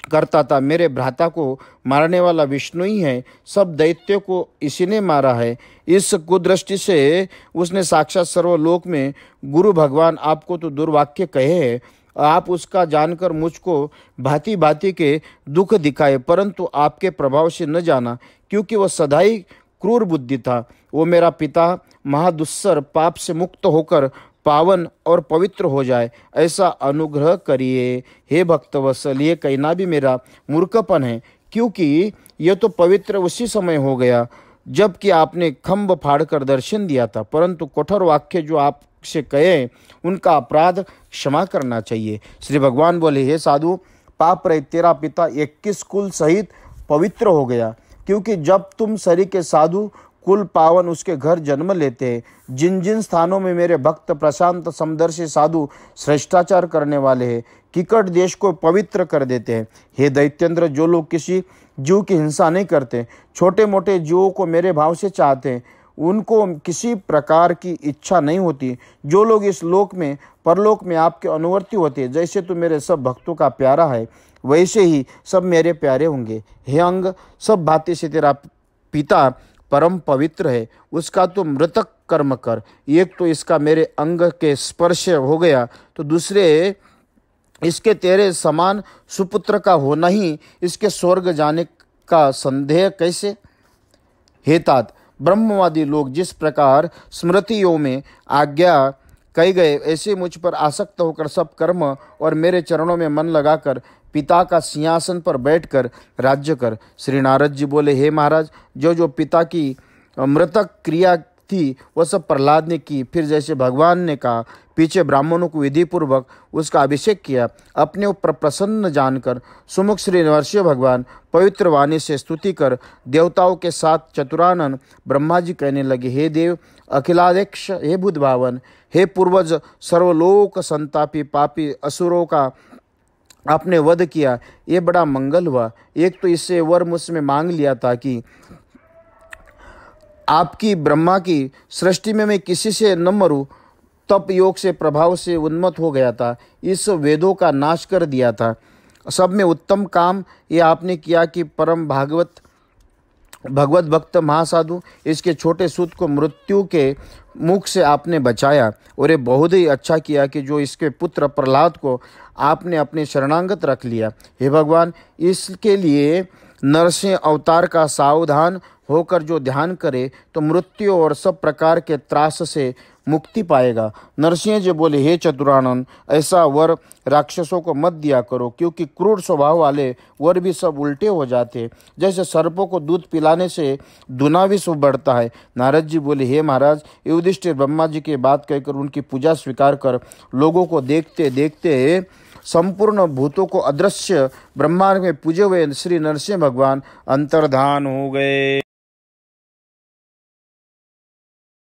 करता था। मेरे भ्राता को मारने वाला विष्णु ही है, सब दैत्यों को इसी ने मारा है। इस कुदृष्टि से उसने साक्षात सर्वलोक में गुरु भगवान आपको तो दुर्वाक्य कहे हैं। आप उसका जानकर मुझको भांति भांति के दुख दिखाए, परंतु आपके प्रभाव से न जाना, क्योंकि वह सदा ही क्रूर बुद्धि था। वो मेरा पिता महादुस्सर पाप से मुक्त होकर पावन और पवित्र हो जाए, ऐसा अनुग्रह करिए। हे भक्तवत्सल, ये कहना भी मेरा मूर्खपन है, क्योंकि यह तो पवित्र उसी समय हो गया जबकि आपने खम्भ फाड़कर दर्शन दिया था, परंतु कठोर वाक्य जो आप से कहे उनका अपराध क्षमा करना चाहिए। श्री भगवान बोले, हे साधु, पाप रहित तेरा पिता 21 कुल सहित पवित्र हो गया, क्योंकि जब तुम सरी के साधु कुल पावन उसके घर जन्म लेते हैं, जिन जिन स्थानों में मेरे भक्त प्रशांत समदर्शी साधु श्रेष्ठाचार करने वाले हैं, किकट देश को पवित्र कर देते हैं। हे दैत्येंद्र, जो लोग किसी जीव की हिंसा नहीं करते, छोटे मोटे जीवों को मेरे भाव से चाहते हैं, उनको किसी प्रकार की इच्छा नहीं होती, जो लोग इस लोक में परलोक में आपके अनुवर्ती होते हैं, जैसे तू मेरे सब भक्तों का प्यारा है, वैसे ही सब मेरे प्यारे होंगे। हे अंग, सब भांति से तेरा पिता परम पवित्र है, उसका तो मृतक कर्म कर। एक तो इसका मेरे अंग के स्पर्श हो गया, तो दूसरे इसके तेरे समान सुपुत्र का होना ही इसके स्वर्ग जाने का संदेह कैसे। हे तात, ब्रह्मवादी लोग जिस प्रकार स्मृतियों में आज्ञा कही गए, ऐसे मुझ पर आसक्त होकर सब कर्म और मेरे चरणों में मन लगाकर पिता का सिंहासन पर बैठकर राज्य कर। श्री नारद जी बोले, हे महाराज, जो जो पिता की मृतक क्रिया थी वह सब प्रहलाद ने की। फिर जैसे भगवान ने कहा, पीछे ब्राह्मणों को विधि पूर्वक उसका अभिषेक किया। अपने ऊपर प्रसन्न जानकर सुमुख श्री नरसिंह भगवान पवित्र वाणी से स्तुति कर देवताओं के साथ चतुरानन ब्रह्मा जी कहने लगे, हे देव अखिलाध्यक्ष, हे बुद्ध भावन, हे पूर्वज, सर्वलोक संतापी पापी असुरों का आपने वध किया, ये बड़ा मंगल हुआ। एक तो इससे वर मुझसे मांग लिया था कि आपकी ब्रह्मा की सृष्टि में मैं किसी से न मरूं, तप योग से प्रभाव से उन्मत्त हो गया था, इस वेदों का नाश कर दिया था। सब में उत्तम काम ये आपने किया कि परम भगवत भक्त महासाधु इसके छोटे सूत को मृत्यु के मुख से आपने बचाया। और ये बहुत ही अच्छा किया कि जो इसके पुत्र प्रहलाद को आपने अपने शरणागत रख लिया। हे भगवान, इसके लिए नरसिंह अवतार का सावधान होकर जो ध्यान करे तो मृत्यु और सब प्रकार के त्रास से मुक्ति पाएगा। नरसिंह जी बोले, हे चतुरानन, ऐसा वर राक्षसों को मत दिया करो, क्योंकि क्रूर स्वभाव वाले वर भी सब उल्टे हो जाते। जैसे सर्पों को दूध पिलाने से दुना भी शुभ बढ़ता है। नारद जी बोले, हे महाराज, युधिष्ठिर ब्रह्मा जी की बात कहकर उनकी पूजा स्वीकार कर लोगों को देखते देखते संपूर्ण भूतों को अदृश्य ब्रह्मांड में पूजे हुए श्री नरसिंह भगवान अंतर्धान हो गए।